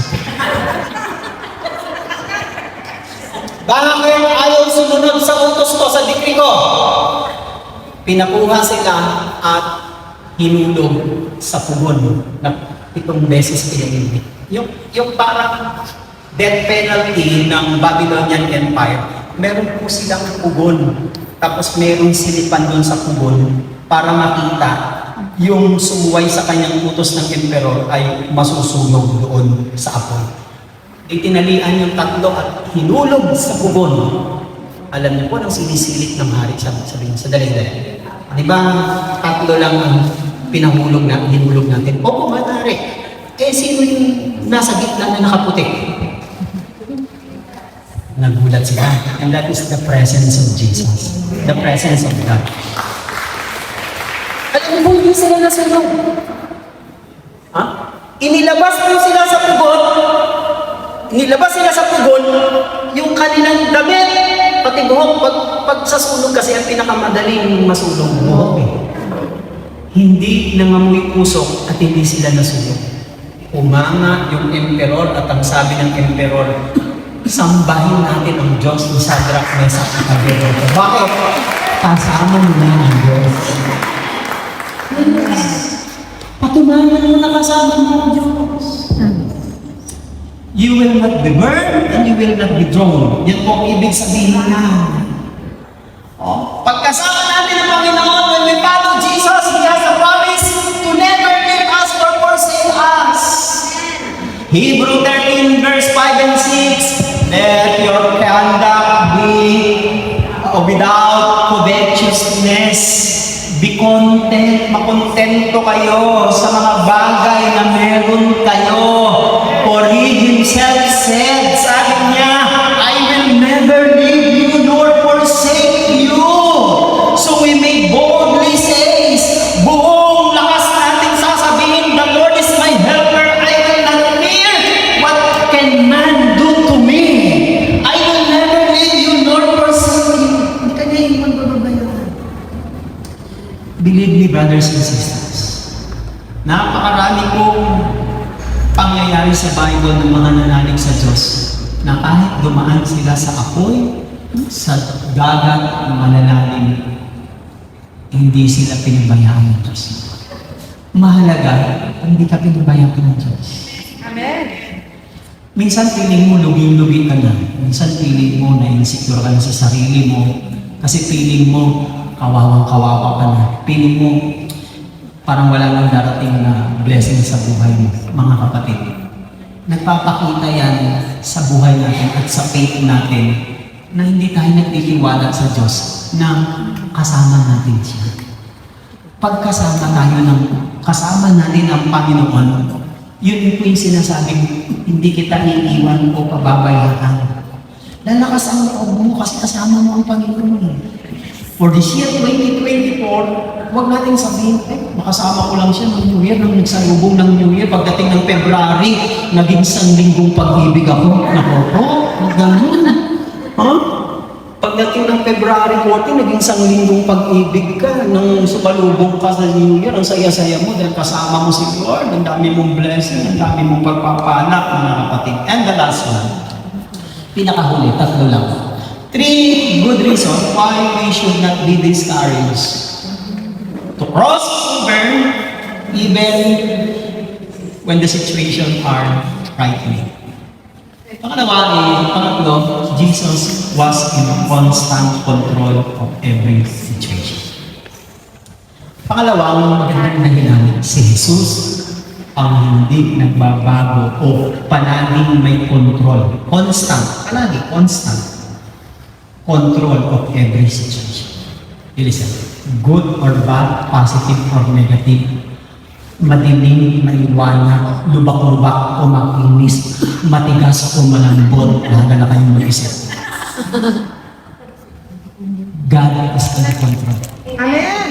Bakit ayaw sumunod sa utos ko, sa decree ko? Pinakuha sila at hinulog sa pugon na 7 beses pinanibig. Yung parang death penalty ng Babylonian Empire, meron po silang pugon. Tapos meron silipan doon sa pugon para makita yung sumuway sa kanyang utos ng emperor ay masusunog doon sa apoy. Itinalian yung tatlo at hinulog sa pugon. Alam niyo po ang sinisilip ng hari, sabi niya, sa dali-dali. Di ba tatlo lang ang hinulog natin? Opo, matari. Eh, sino yung nasa gitna na nakaputi? Nagulat sila. And that is the presence of Jesus. The presence of God. Alam mo, hindi sila nasunog. Ha? Inilabas mo sila sa pugon. Inilabas sila sa pugon yung kanilang damit. Pati buhok, pag sa sunog kasi ang pinakamadaling masunog. Buhok eh. Hindi nangamoy pusok at hindi sila nasunog. Umanga yung emperor at ang sabi ng emperor, sambahin natin ang Diyos ni Shadrach, Meshach at Abednego. Bakit? Kasama mo na ang Diyos. Yes. Patunayan mo na kasama mo ang Diyos. You will not be burned and you will not be thrown. Yan po ang ibig sabihin na. Pagkasama natin ang Panginoon, when we follow Jesus, He has a promise to never leave us or forsake us. Hebrew 13 verse 5 and 6, let your conduct be without covetousness. Be content, makontento kayo sa mga bagay na meron kayo. For He Himself said, sabi niya, I will never leave you nor forsake you. So we may boldly say, buong lakas natin sasabihin, the Lord is my helper, I will not fear. What can man do to me? I will never leave you nor forsake you. Hindi ka niya iwan bababayaan. Believe me, brothers and sisters, napakarami kong pangyayari sa Bible ng mga nanalig sa Diyos na kahit dumaan sila sa apoy, sa dagat ng malalalim, hindi sila pinabayaan ng Diyos. Mahalaga, hindi ka pinabayaan ng Diyos. Amen. Minsan piling mo, lugi-lugi ka na. Minsan piling mo, na-insecure ka na sa sarili mo. Kasi piling mo, kawawang-kawawa ka na. Piling mo, parang wala nang darating na blessing sa buhay mo, mga kapatid. Nagpapakita yan sa buhay natin at sa faith natin na hindi tayo nagtitiwala sa Diyos na kasama natin siya. Pagkasama natin ang Panginoon, yun po yung sinasabing hindi kita iiwan o pababayaan. Lalakas ang loob mo kasi kasama mo ang Panginoon. For this year 2024, huwag natin sabihin, makasama ko lang siya ng New Year, nang nagsalubong ng New Year, pagdating ng February, naging sanlinggong pag-ibig ako. Naku po, ganun. Huh? Pagdating ng February 14, naging sanlinggong pag-ibig ka, nang sumalubong ka sa New Year, ang saya-saya mo dahil kasama mo si Lord, ang dami mong blessing, ang dami mong pagpapanak, mga kapatid. And the last one, pinakahuli, tatlo lang. 3 good reasons why we should not be discouraged. To cross over even when the situation are frightening. Pangatlo, Jesus was in constant control of every situation. Pangalawang magandang dahilan, si Jesus ang hindi nagbabago o palaging may control. Palagi constant control of every situation. Listen, good or bad, positive or negative, madilim, maliwanag, lubak-lubak o makinis, matigas o malambot, lahat na kayong mag-isip. God is in control. Amen.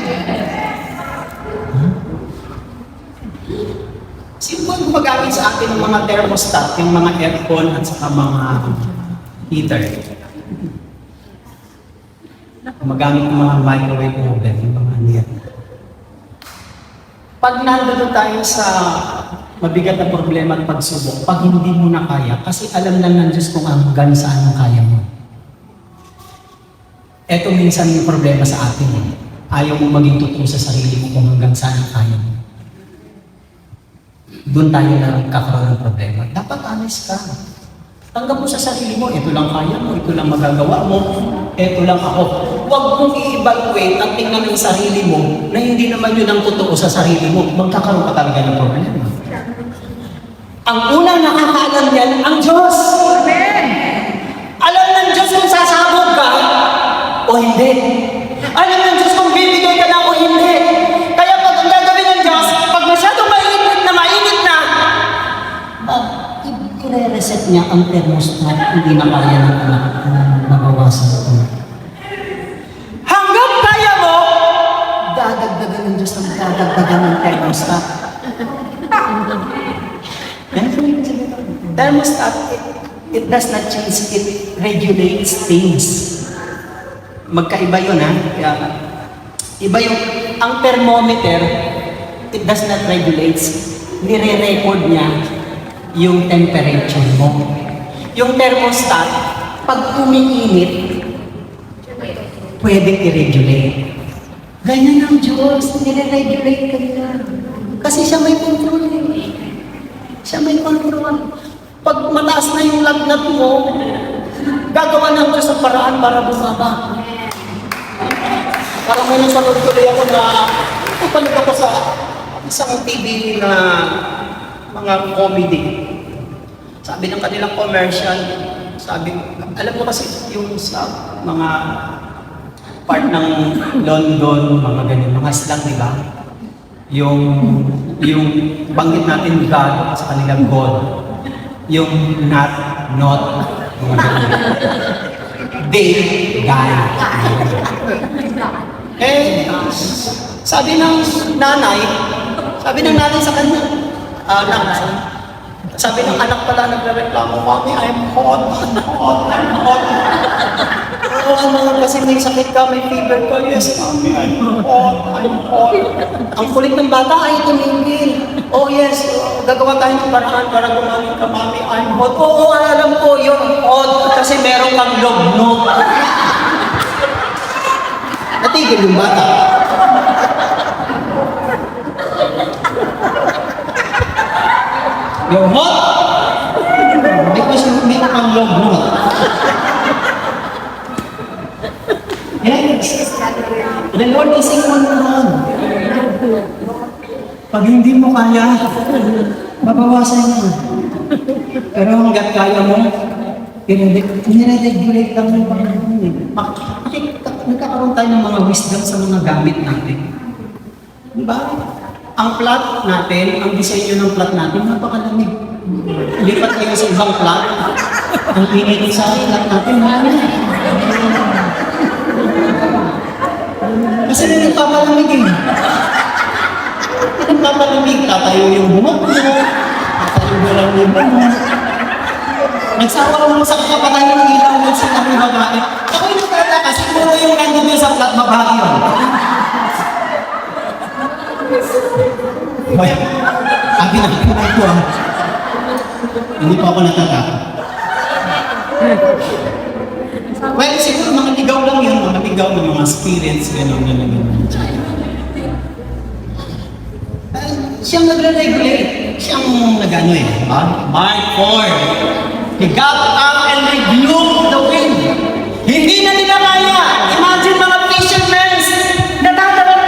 Sino ba gumagamit sa atin ng mga thermostat, yung mga aircon at saka mga heater? Gumagamit ng mga microwave oven, yung mga yan. Pag nandito tayo sa mabigat na problema at pagsubok, pag hindi mo na kaya, kasi alam lang ng Diyos kung hanggang saan ang kaya mo. Eto minsan yung problema sa atin. Ayaw mo maging totoo sa sarili mo kung hanggang saan ang kaya mo. doon tayo nagkakaroon ng problema. Dapat honest ka. Tanggap mo sa sarili mo, ito lang kaya mo, ito lang magagawa mo, ito lang ako. Huwag mong i-evaluate at tingnan yung sarili mo na hindi naman yun ang totoo sa sarili mo. Magkakaroon ka talaga ng problema. Ang unang nakakaalam yan, ang Diyos. Amen. Alam ng Diyos kung sasabog ka o hindi. Alam ng Diyos kung bibigay ka na o hindi. Kaya pag ang gagawin ng Diyos, pag masyadong mainit na, i-reset niya ang thermostat, hindi na kaya ng anak mabawasan ito. Hanggang kaya mo, dadagdagan ng Diyos ng dadagdagan ng thermostat. Thermostat, it does not change, it regulates things. Magkaiba yun, ha? Kaya, iba yung, ang thermometer, it does not regulate, nire-record niya yung temperature mo. Yung thermostat, pag umiinit, pwedeng i-regulate. Ganyan ang Diyos, nire-regulate ka niya. Kasi siya may control eh. Siya may control. Pag mataas na yung lagnat mo, gagawa ng Diyos ang paraan para bumaba. Parang may nasunod tuloy ako na napanood ako sa isang TV na mga comedy. Sabi ng kanilang commercial, sabi, alam mo kasi yung sa mga part ng London, mga ganyan, mga slang, di ba? Yung banggit natin God sa kanilang God. Yung not, mga ganyan. They, guy. Sabi ng nanay sa kanya, sabi ng anak pala nagre-reklamo, Mami, I'm hot. Oo, kasi may sakit ka, may fever ka. Yes, Mami, I'm hot. Ang kulit ng bata ay tumingin. Oh yes, gagawa tayo ng paraan para gumaling ka, Mami, I'm hot. Oo, alam ko, you're hot kasi meron kang lognot. Natigil yung bata. You're hot? Because you make ang lognot. Yes. The Lord is in control. Pag hindi mo kaya, babawasan mo. Pero hanggat kaya mo, nire-regulate lang yung Panginoon. Nagkakaroon tayo ng mga wisdom sa mga gamit natin. Diba? Ang plot natin, ang disenyo ng plot natin, napakalamig. Lipat kayo sa ibang plot. Ang pinili sa plot natin, kasi nagpapalamig eh. Nagpapalamig, tatayo yung bumag mo, tatayo mo lang yung bumag. Nagsawa mo sa kapatay ng ilaw mo sa kami babae. Ako'y nagtataka, siguro yung nandun sa flat babae yun. Ay, pinagkuhan ko ah. Hindi pa ako natataka. Well, siguro mga ligaw lang yun, mga ligaw ng mga spirits, gano'n. Siyang nagre-regulate, siyang nag-ano eh, Mark 4. He got up and rebuked the wind. Hindi na nila kaya. Imagine mga fishermen, natatakot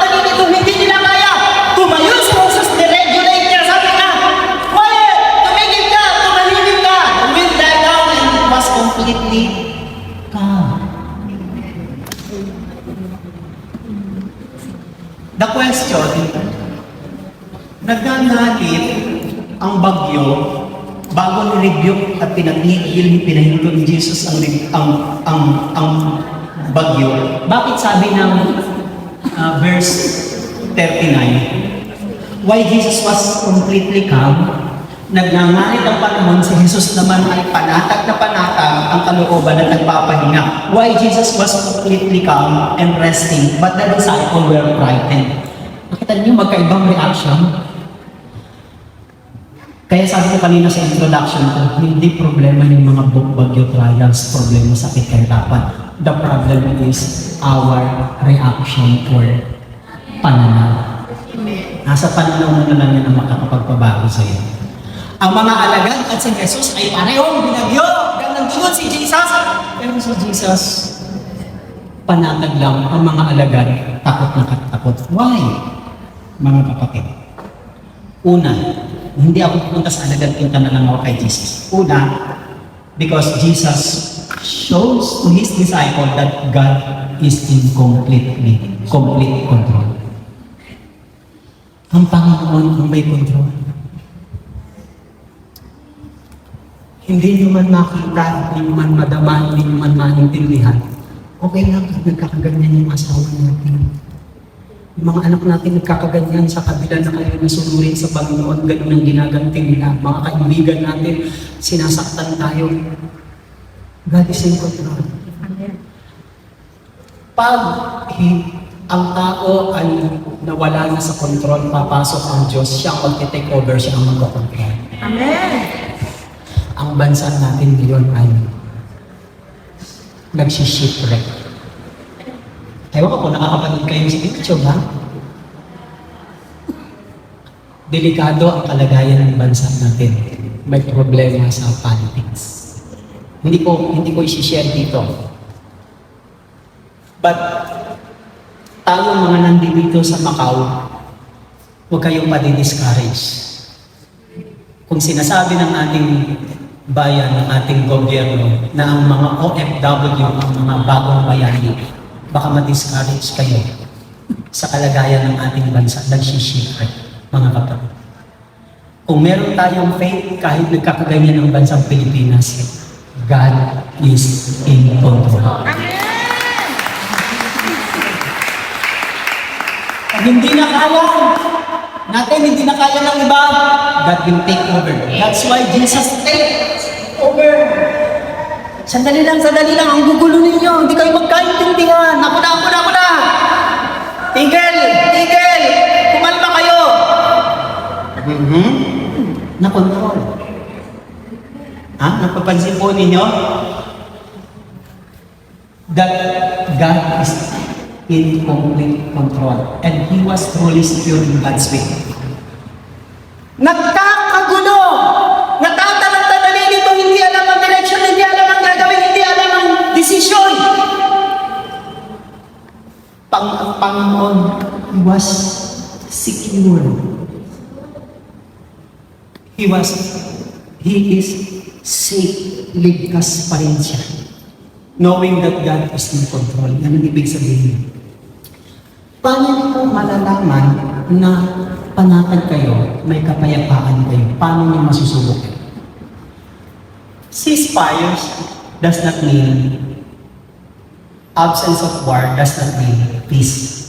na dito, hindi nila kaya. Tumayo si Moses, deregulate niya, sabi na, quiet, tumigil ka, tumahimik ka. The wind died down and it was completely calm. The question, nagdanalit ang bagyo bago ni-rebuke at pinahinto ni Jesus ang bagyo. Bakit sabi ng verse 39, why Jesus was completely calm, nagngangalit ang panahon, si Jesus naman ay panatag na panatag ang kalooban at nagpapahinga. Why Jesus was completely calm and resting, but the disciples were frightened. Nakita niyo magkaibang reaction? Kaya sabi ko kanina sa introduction ko, hindi problema yung mga bagyo trials, problema sa kahirapan. The problem is our reaction or pananaw. Nasa pananaw mo na lang yan ang makakapagpabago sa iyo. Ang mga alagad at si Jesus ay parehong binagyo. Ganang dunod si Jesus. Pero si Jesus, panatag lang ang mga alagad, takot na katakot. Why? Mga kapatid. Una, hindi ako pupunta sa alagad, punta na lang ako kay Jesus. Una, because Jesus shows to His disciple that God is in complete control. Ang Panginoon ang may control. Hindi nyo man makita, hindi nyo man madama, hindi nyo man maintindihan. Okay lang kung nagkakaganyan yung asawa natin. Yung mga anak natin nagkakaganyan sa kabila na kayo nasunurin sa Panginoon, ganun ang ginaganti nila. Mga kaibigan natin, sinasaktan tayo. God is in control. Pag ang tao ay nawala na sa control, papasok ang Diyos, siya ang mag-take over, siya ang mag-control. Amen. Ang bansa natin ngayon ay nagsishipwreck. Ewan ko kung nakakapanood kayo sa YouTube, ha? Delikado ang kalagayan ng bansa natin. May problema sa politics. Hindi ko i-share dito. But, tayo mga nandito sa Macau, huwag kayong madi-discourage. Kung sinasabi ng ating bayan, ng ating gobyerno, na ang mga OFW, ang mga bagong bayani, baka ma-discourage kayo sa kalagayan ng ating bansa, nagsishipwreck, mga kapatid. Kung meron tayong faith, kahit nagkakaganyan ng bansang Pilipinas, God is in control. Pag hindi na kaya natin, hindi na kaya ng iba, God will take over. That's why Jesus takes over. Sandali lang, ang gugulo ninyo, hindi kayo magkaintindihan. Ako na. Tigil, kumalma kayo. Na-control. Napapansin po ninyo? That God is in complete control. And He was truly secure in God's will. Nagkakagulo! Natatalanta dito, hindi alam ang direction, hindi alam ang gagawin, hindi alam ang desisyon. Ang Panginoon, He was secure. He is safe. Ligtas pa rin siya. Knowing that God is in control. Yan ang ibig sabihin. Paano niyo po malalaman na panatag kayo, may kapayapaan kayo? Paano niyo masusubok? Ceasefires does not mean absence of war does not mean peace.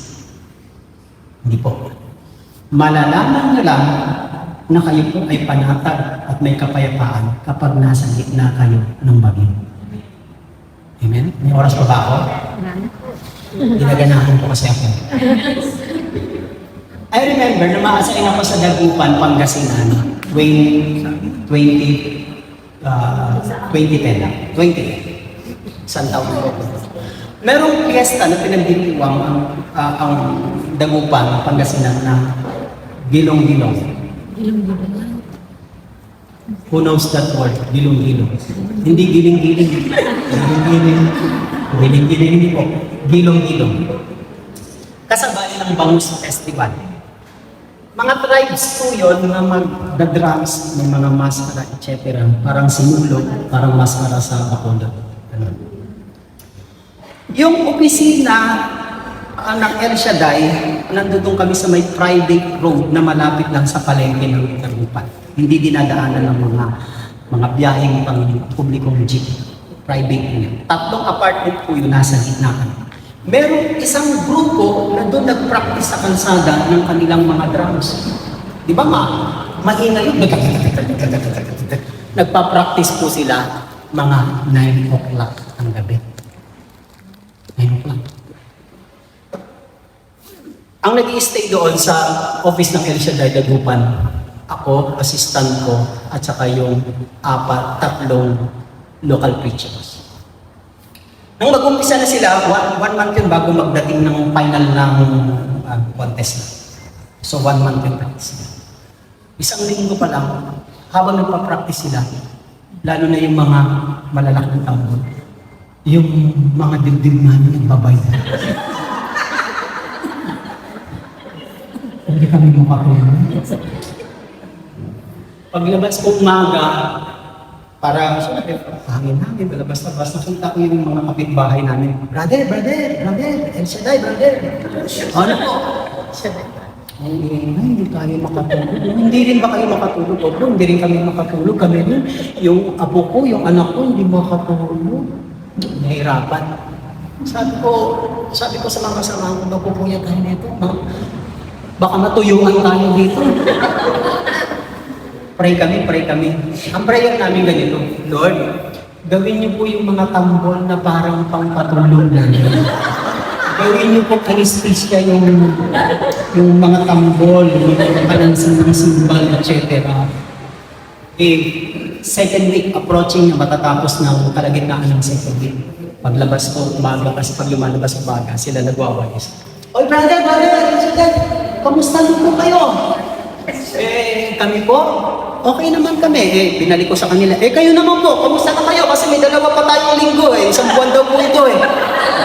Hindi po. Malalaman niyo lang na kayo po ay panatag at may kapayapaan kapag nasa gitna kayo ng bagyo. Amen? May oras pa ba ako? Ginaganahan ko kasi ako. I remember na maasain ako sa Dagupan, Pangasinan, 2010. Isang taon ko. Merong piyesta na pinagdiriwang ang Dagupan, Pangasinan na Gilong-Gilong. Who knows that word? Gilong-Gilong. Hindi giling-giling. Giling-giling hindi po. Gilong-Gilong. Kasabay ng Bangus Festival. Mga tribes po yun na magda-drums ng mga maskara, etc. Parang sinulog, parang maskara sa Bacolod. Yung opisina ng El Shaddai, nandun kami sa may private road na malapit lang sa palengke ng Dagupan. Hindi dinadaanan ng mga biyaheng pang publikong jeep. Private yun. 3 apartment po yun, nasa gitna kami. Merong isang grupo na doon nag-practice sa kalsada ng kanilang mga drums. Di ba maingay yun? Nagpa-practice po sila mga 9 o'clock ang gabi. 9 o'clock. Ang nag-i-stay doon sa office ng El Shaddai Dagupan, ako, assistant ko, at saka yung 3 local preachers. Nung mag-umpisa na sila, 1 month yun bago magdating ng final ng contest na. So 1 month yung practice. Isang linggo pa lang, habang nagpa-practice sila, lalo na yung mga malalaking tambol, yung mga dibdib namin nagbabay. Hindi kami makatulog. Paglabas ko umaga, para syempre, hangin namin, balabas-labas, nakita ko yung mga kapitbahay namin. Brother, El Shaddai, brother. Ano po? Ay, hindi tayo makatulog. Hindi rin ba kayo makatulog? Opo, hindi rin kami makatulog. Kami rin, yung apo ko, yung anak ko, hindi makatulog. Nahirapan. Sabi ko sa mga kasama ko, magpupuya tayo nito. Baka matuyuan tayo dito. Pray kami. Ang prayer namin ganito, Lord, gawin niyo po yung mga tambol na parang pangpatulog namin. Gawin niyo po anesthesia yung mga tambol, yung mga palansang ng simbal, etc. Second week approaching na matatapos na ang kalagitnaan ng second week. Paglabas ko, umaga kasi pag lumalabas umaga, sila nagwawalis. Oy, brother, kamusta po kayo? Kami po, okay naman kami. Binalik ko sa kanila, kayo naman po, kamusta na kayo? Kasi may 2 pa tayong linggo 1 buwan daw po ito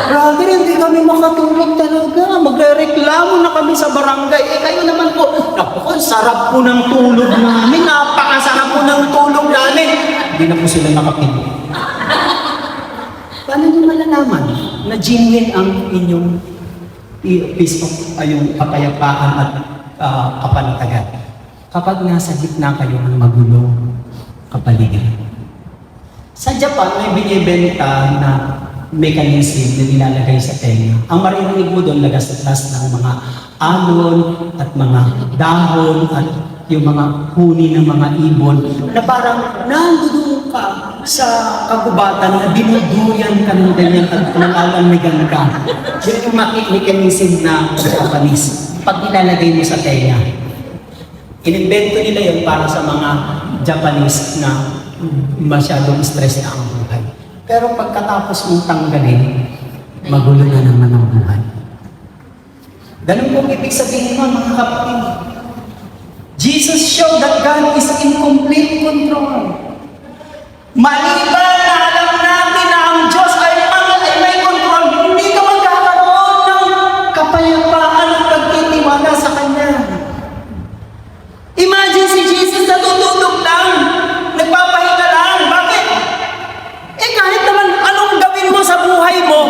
Brother, hindi kami makatulog talaga. Magre-reklamo na kami sa barangay. Kayo naman po. Naku, sarap po ng tulog namin. Napakasarap po ng tulog namin. Hindi na po sila nakatulog. Paano nyo malalaman na genuine ang inyong peace of yung kapayapaan at kapanatagan? Kapag nasa gitna kayo ng magulong kapaligiran. Sa Japan, may binibenta na mechanism na nilalagay sa tenga. Ang maririnig mo doon, lagas-lagas ng mga alon at mga dahon at yung mga huni ng mga ibon na parang nandoon ka sa kagubatan na dinuduyan ka ng ganyan at nangalamigan ka. Yun yung mechanism na Japanese. Pag nilalagay mo sa tenga, inimbento nila yun para sa mga Japanese na masyadong stress na ang buhay. Pero pagkatapos mong tanggalin, magulo na naman ang buhay. Ganun pong ibig sabihin mo, mga kapatid. Jesus showed that God is in complete control. Maliban na alam natin na ang Diyos ay may control, hindi ka magkakaroon ng kapayapaan at pagtitiwala sa Kanya. Imagine si Jesus natutulog lang, nagpapahinga lang. Bakit? Kahit naman anong gawin mo sa buhay mo,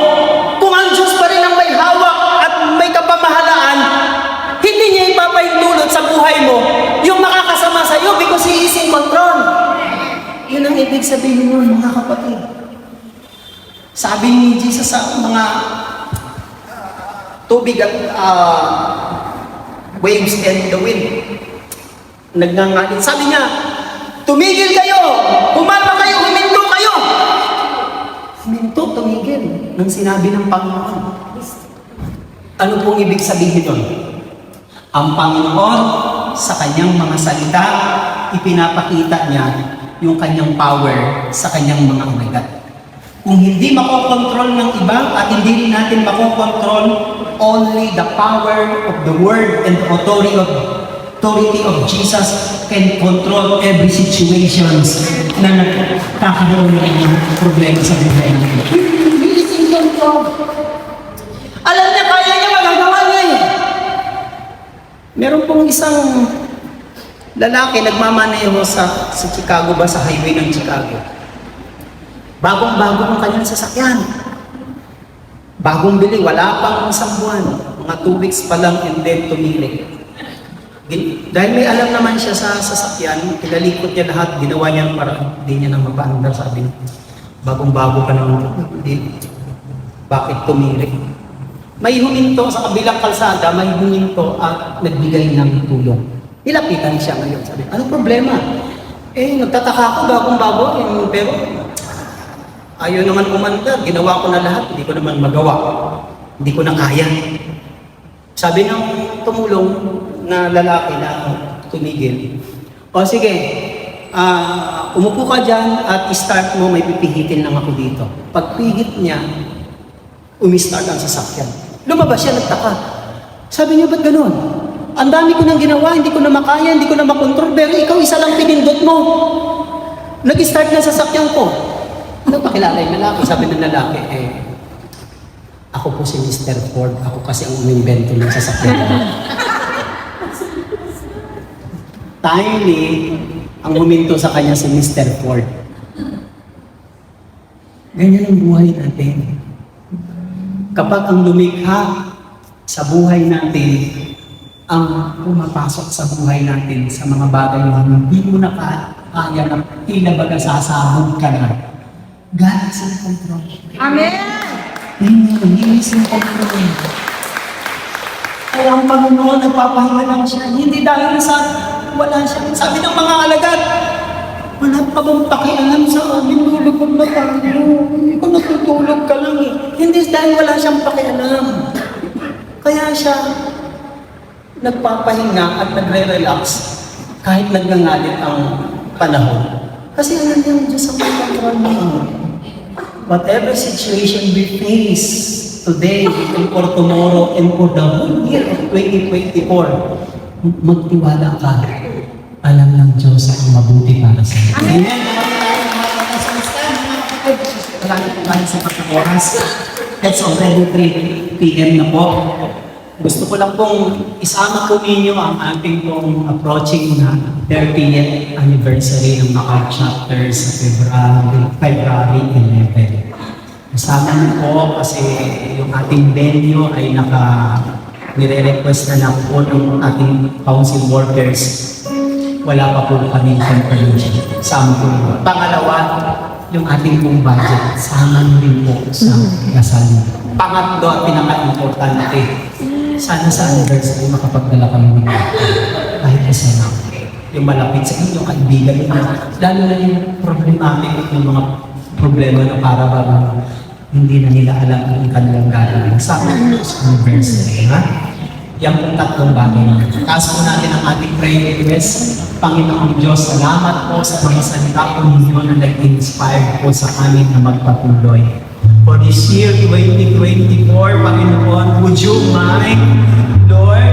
kung ang Diyos pa rin ang may hawak at may kapamahalaan, hindi niya ipapahintulot sa buhay mo yung makakasama sa iyo because He is in control. Yun ang ibig sabihin nun, mga kapatid. Sabi ni Jesus sa mga tubig at waves and the wind, nagngangalit. Sabi niya, tumigil kayo, pumalma kayo, huminto kayo. Huminto, tumigil, nang sinabi ng Panginoon. Ano pong ibig sabihin doon? Ang Panginoon, sa kanyang mga salita, ipinapakita niya yung kanyang power sa kanyang mga umagat. Kung hindi makokontrol ng iba at hindi rin natin makokontrol, only the power of the Word and the authority of Jesus can control every situations na nagkakaroon ng problema sa buhay natin. He is in control. Alam niya, kaya niya, magagawa niya eh. Meron pong isang lalaki nagmamaneho sa Chicago ba, sa highway ng Chicago. Bagong-bago ang kanyang sasakyan. Bagong bili, wala pang 1 buwan. Mga 2 weeks pa lang and then tumirik. Dahil may alam naman siya sa sasakyan, pinalikot niya lahat, ginawa niya para hindi niya na mapaandar. Sabi niya, bagong-bago ka naman, bakit tumirik? May huminto sa kabilang kalsada, may huminto at nagbigay ng tulong. Nilapitan siya ngayon. Sabi, anong problema? Nagtataka ako, bagong-bago, pero ayaw naman umandar, ginawa ko na lahat, hindi ko naman magawa. Hindi ko na kaya. Sabi ng tumulong na lalaki na tumigil, o sige, umupo ka dyan at start mo, may pipihitin lang ako dito. Pagpihit niya, umistart ang sasakyan. Lumabas siya, nagtaka. Sabi niya, ba't ganun? Ang dami ko nang ginawa, hindi ko na makaya, hindi ko na makontrol, pero ikaw isa lang pinindot mo. Nag-start na sasakyan ko. Ano pa kilala yung lalaki? Sabi ng lalaki, ako po si Mr. Ford, ako kasi ang umimbento ng sasakyan. Tiny, ang huminto sa kanya si Mr. Ford. Ganyan ang buhay natin. Kapag ang lumikha sa buhay natin, ang pumapasok sa buhay natin sa mga bagay na hindi mo na kaya na tila baga sasabog ka na. God is in control. Amen. Amen. He is in control. Kaya ang Panginoon, nagpapahinga lang siya. Hindi dahil sa wala siya. Sabi ng mga alagad, wala pa bang pakialam sa amin, lulubog na tayo. Ikaw natutulog ka lang eh. Hindi dahil wala siyang pakialam. Kaya siya nagpapahinga at nagre-relax kahit nagngangalit ang panahon. Kasi alam niya ang Diyos ang control mo. Whatever situation we face today and for tomorrow and for the whole year of 2024, magtiwala ka. Alam ng Diyos ang mabuti para sa iyo. Amen. Maraming po kayo sa pagkakoras. It's already 3 p.m. na po. Gusto ko lang pong isama po ninyo ang ating pong approaching na 30th anniversary ng Macau chapter sa February 11. Kasama niyo po kasi yung ating venue ay nire-request na lang po ng ating council workers. Wala pa po kami confirmation. Sama po niyo. Pangalawa, yung ating pong budget. Sama niyo rin po sa kasal. Pangatlo at pinaka-importante, sana sa anniversary makapagdala kami ng kahit isa lang. Yung malapit sa inyo, kaibigan nyo. Lalo na yung problematic, yung mga problema na para ba hindi na nila alam ang kanilang gagawin. Sa anniversary, ha? Yan pong tatlong bagay na. Taas po natin ang ating prayer request. Panginoong Diyos, salamat po sa mga salita po ninyo na nag-inspire po sa amin na magpatuloy. For this year 2024, Panginoon, would you mind, Lord,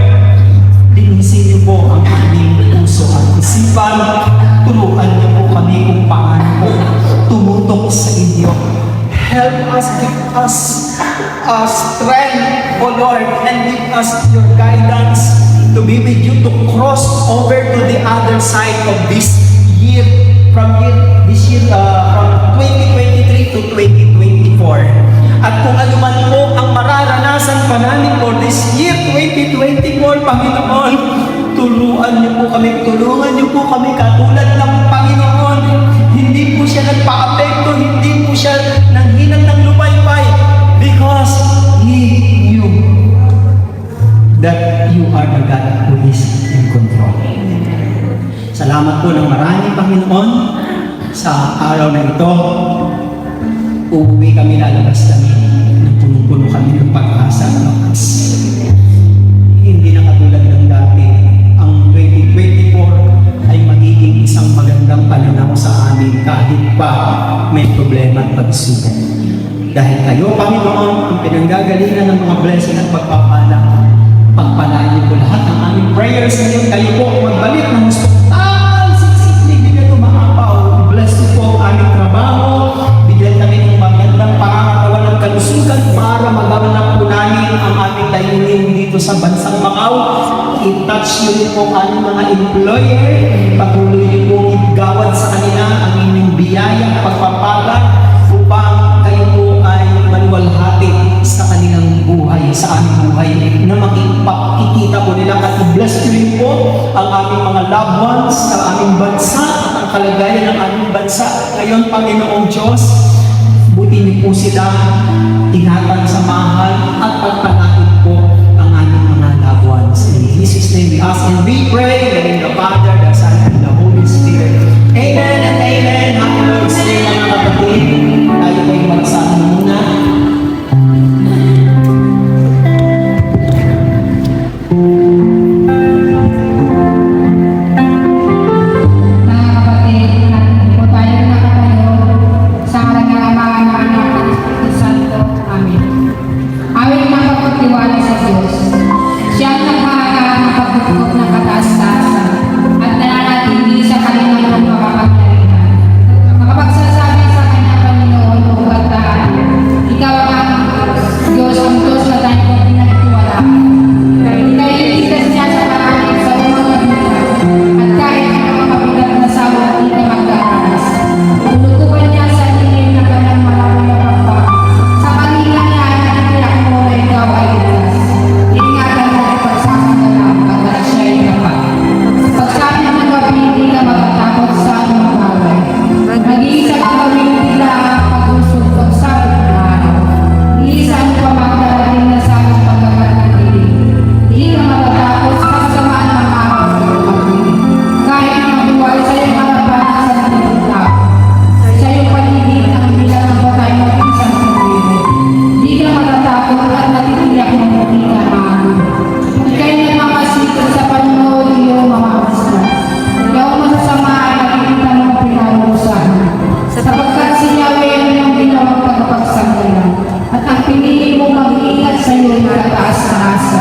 linisin niyo po ang aming puso at isipan. Turuan niyo po kami kung paano po tumutok sa inyo. Help us, give us strength, O Lord, and give us your guidance to be with you, to cross over to the other side of this year, from 2023 to 2024. At kung ano man po ang mararanasan pa namin for this year 2024, Panginoon, tulungan niyo po kami katulad ng Panginoon. Hindi po siya nagpa-apekto, hindi po siya nanghinang ng lupaybay because He knew that you are the God who is in control. Salamat po ng marami, Panginoon, sa araw na ito. Uuwi kami, lalabas kami, punong-puno kami ng pag-asa at lakas. Hindi na katulad ng dati. Ang 2024 ay magiging isang magandang pananaw sa amin kahit pa may problema at pagsubok. Dahil kayo, Panginoon, ang pinanggagalingan ng mga blessing at pagpapala, pagpalain niyo po lahat ng aming prayers ngayon. Kayo po magbalik ng gusto. Bigyan ko maapaw. Bless niyo po ang aming trabaho. Bigyan kami ng magandang pangangatawan ng kalusugan para magaganap po namin ang aming layunin dito sa bansang Macau. I-touch niyo po ang aming mga employer. Patuloy niyo po igawad sa kanila ang inyong biyaya at pagpapala upang kayo po ay maluwalhati sa kanilang buhay, sa aming buhay, na makikita po nila at i-bless niyo rin po ang aming mga loved ones sa aming bansa at ang kalagayan ng aming bansa. Ngayon, Panginoong Diyos, buti niyo po sila, ingatan sa mahal at pagpalakit po ang aming mga loved ones. In Jesus' name we ask and we pray, in the name of the Father, the Son, and the Holy Spirit. Amen and amen. Happy Lord's Day, mga kapatid. Tayo po yung magsahan muna. sa taas na asa.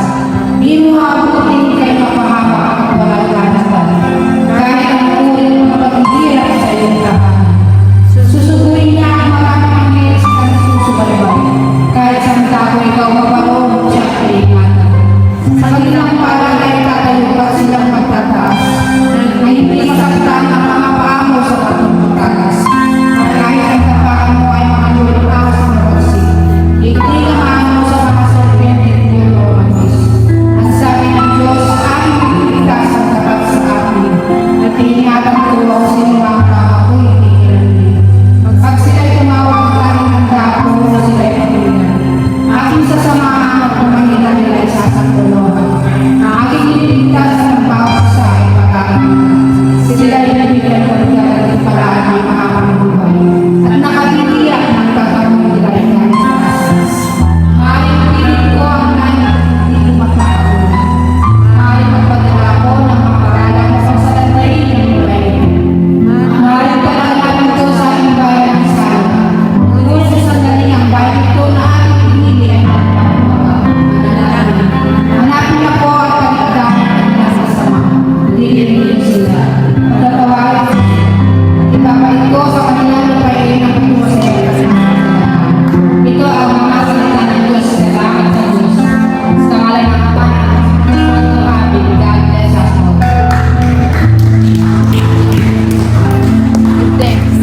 Di mo abutin kay mapahama at walang ganatan. Kahit ang uri ng paghihirap sa iyong tahanan. Susugurin niya ang maraming anghels na nasusubaybay. Kahit sa tago ikaw maparoon siya kaingatan. Sa kanilang palagay tatayo pa silang magtataas. Na hindi masaktan ang mga paa mo sa patungkalas. At kahit ang tapakan mo ay makalulitaas ng rosi. Hindi ka maano sa mga serpente ng Romanis. Ang sabi ng Diyos, aming pagpiligtas ang tapat sa akin. At iningatan ko ang sinumang ako'y hindi kiranin. Pag sila'y tumawag tayo ng dapo na sila'y patuloy. Aking sasamahan at pumangilan nila ay sasaktulohan. Aking iniligtas ng bawat sa ay pagkakalitan. Sila'y nabigyan ko rin at palaan ay makakabuhay. At nakabitiyak ng kakaroon nila ay kahit maaaring pilit ko ang langit hindi ko magkakaroon. Maaaring magpadala ko ng mga paralang na pagsalantayin ng buhay. Maaaring talaga ng Diyos sa aking bayan ang sana. Ngunit sa sandali ang bayan ito na aking pinili ay mananalangin. Hanapin ako at kaligtaan ang nasasama. Lilinihin sila. Patatawarin at ibabalik ko sa kanilang lupain ang pagkumasaya sa kasalanan. Ito ang mga salita ng Diyos sa langit ng Diyos. Sa ngalan ng Ama, at ng Amin, God bless us all. Thanks.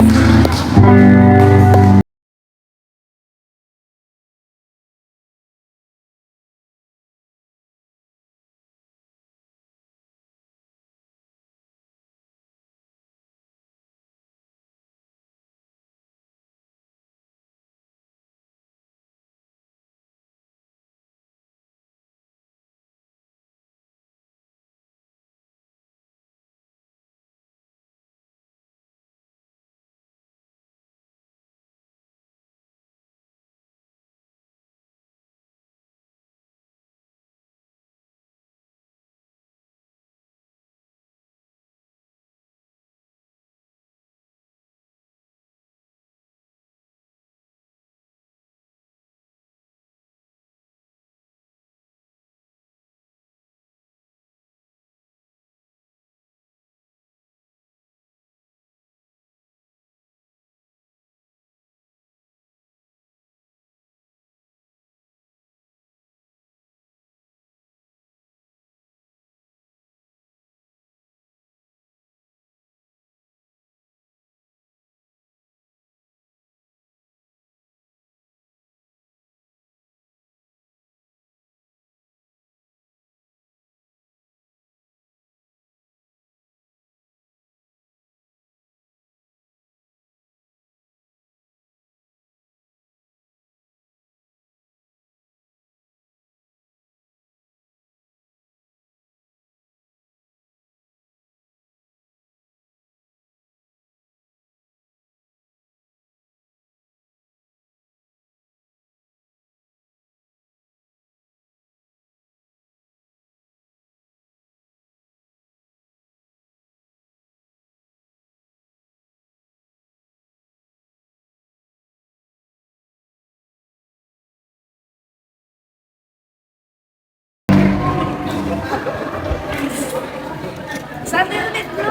Sabi ulit mo.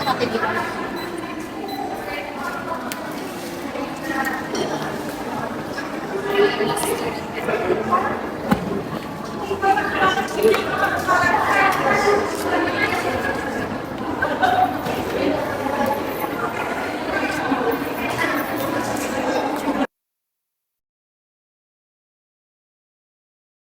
Sa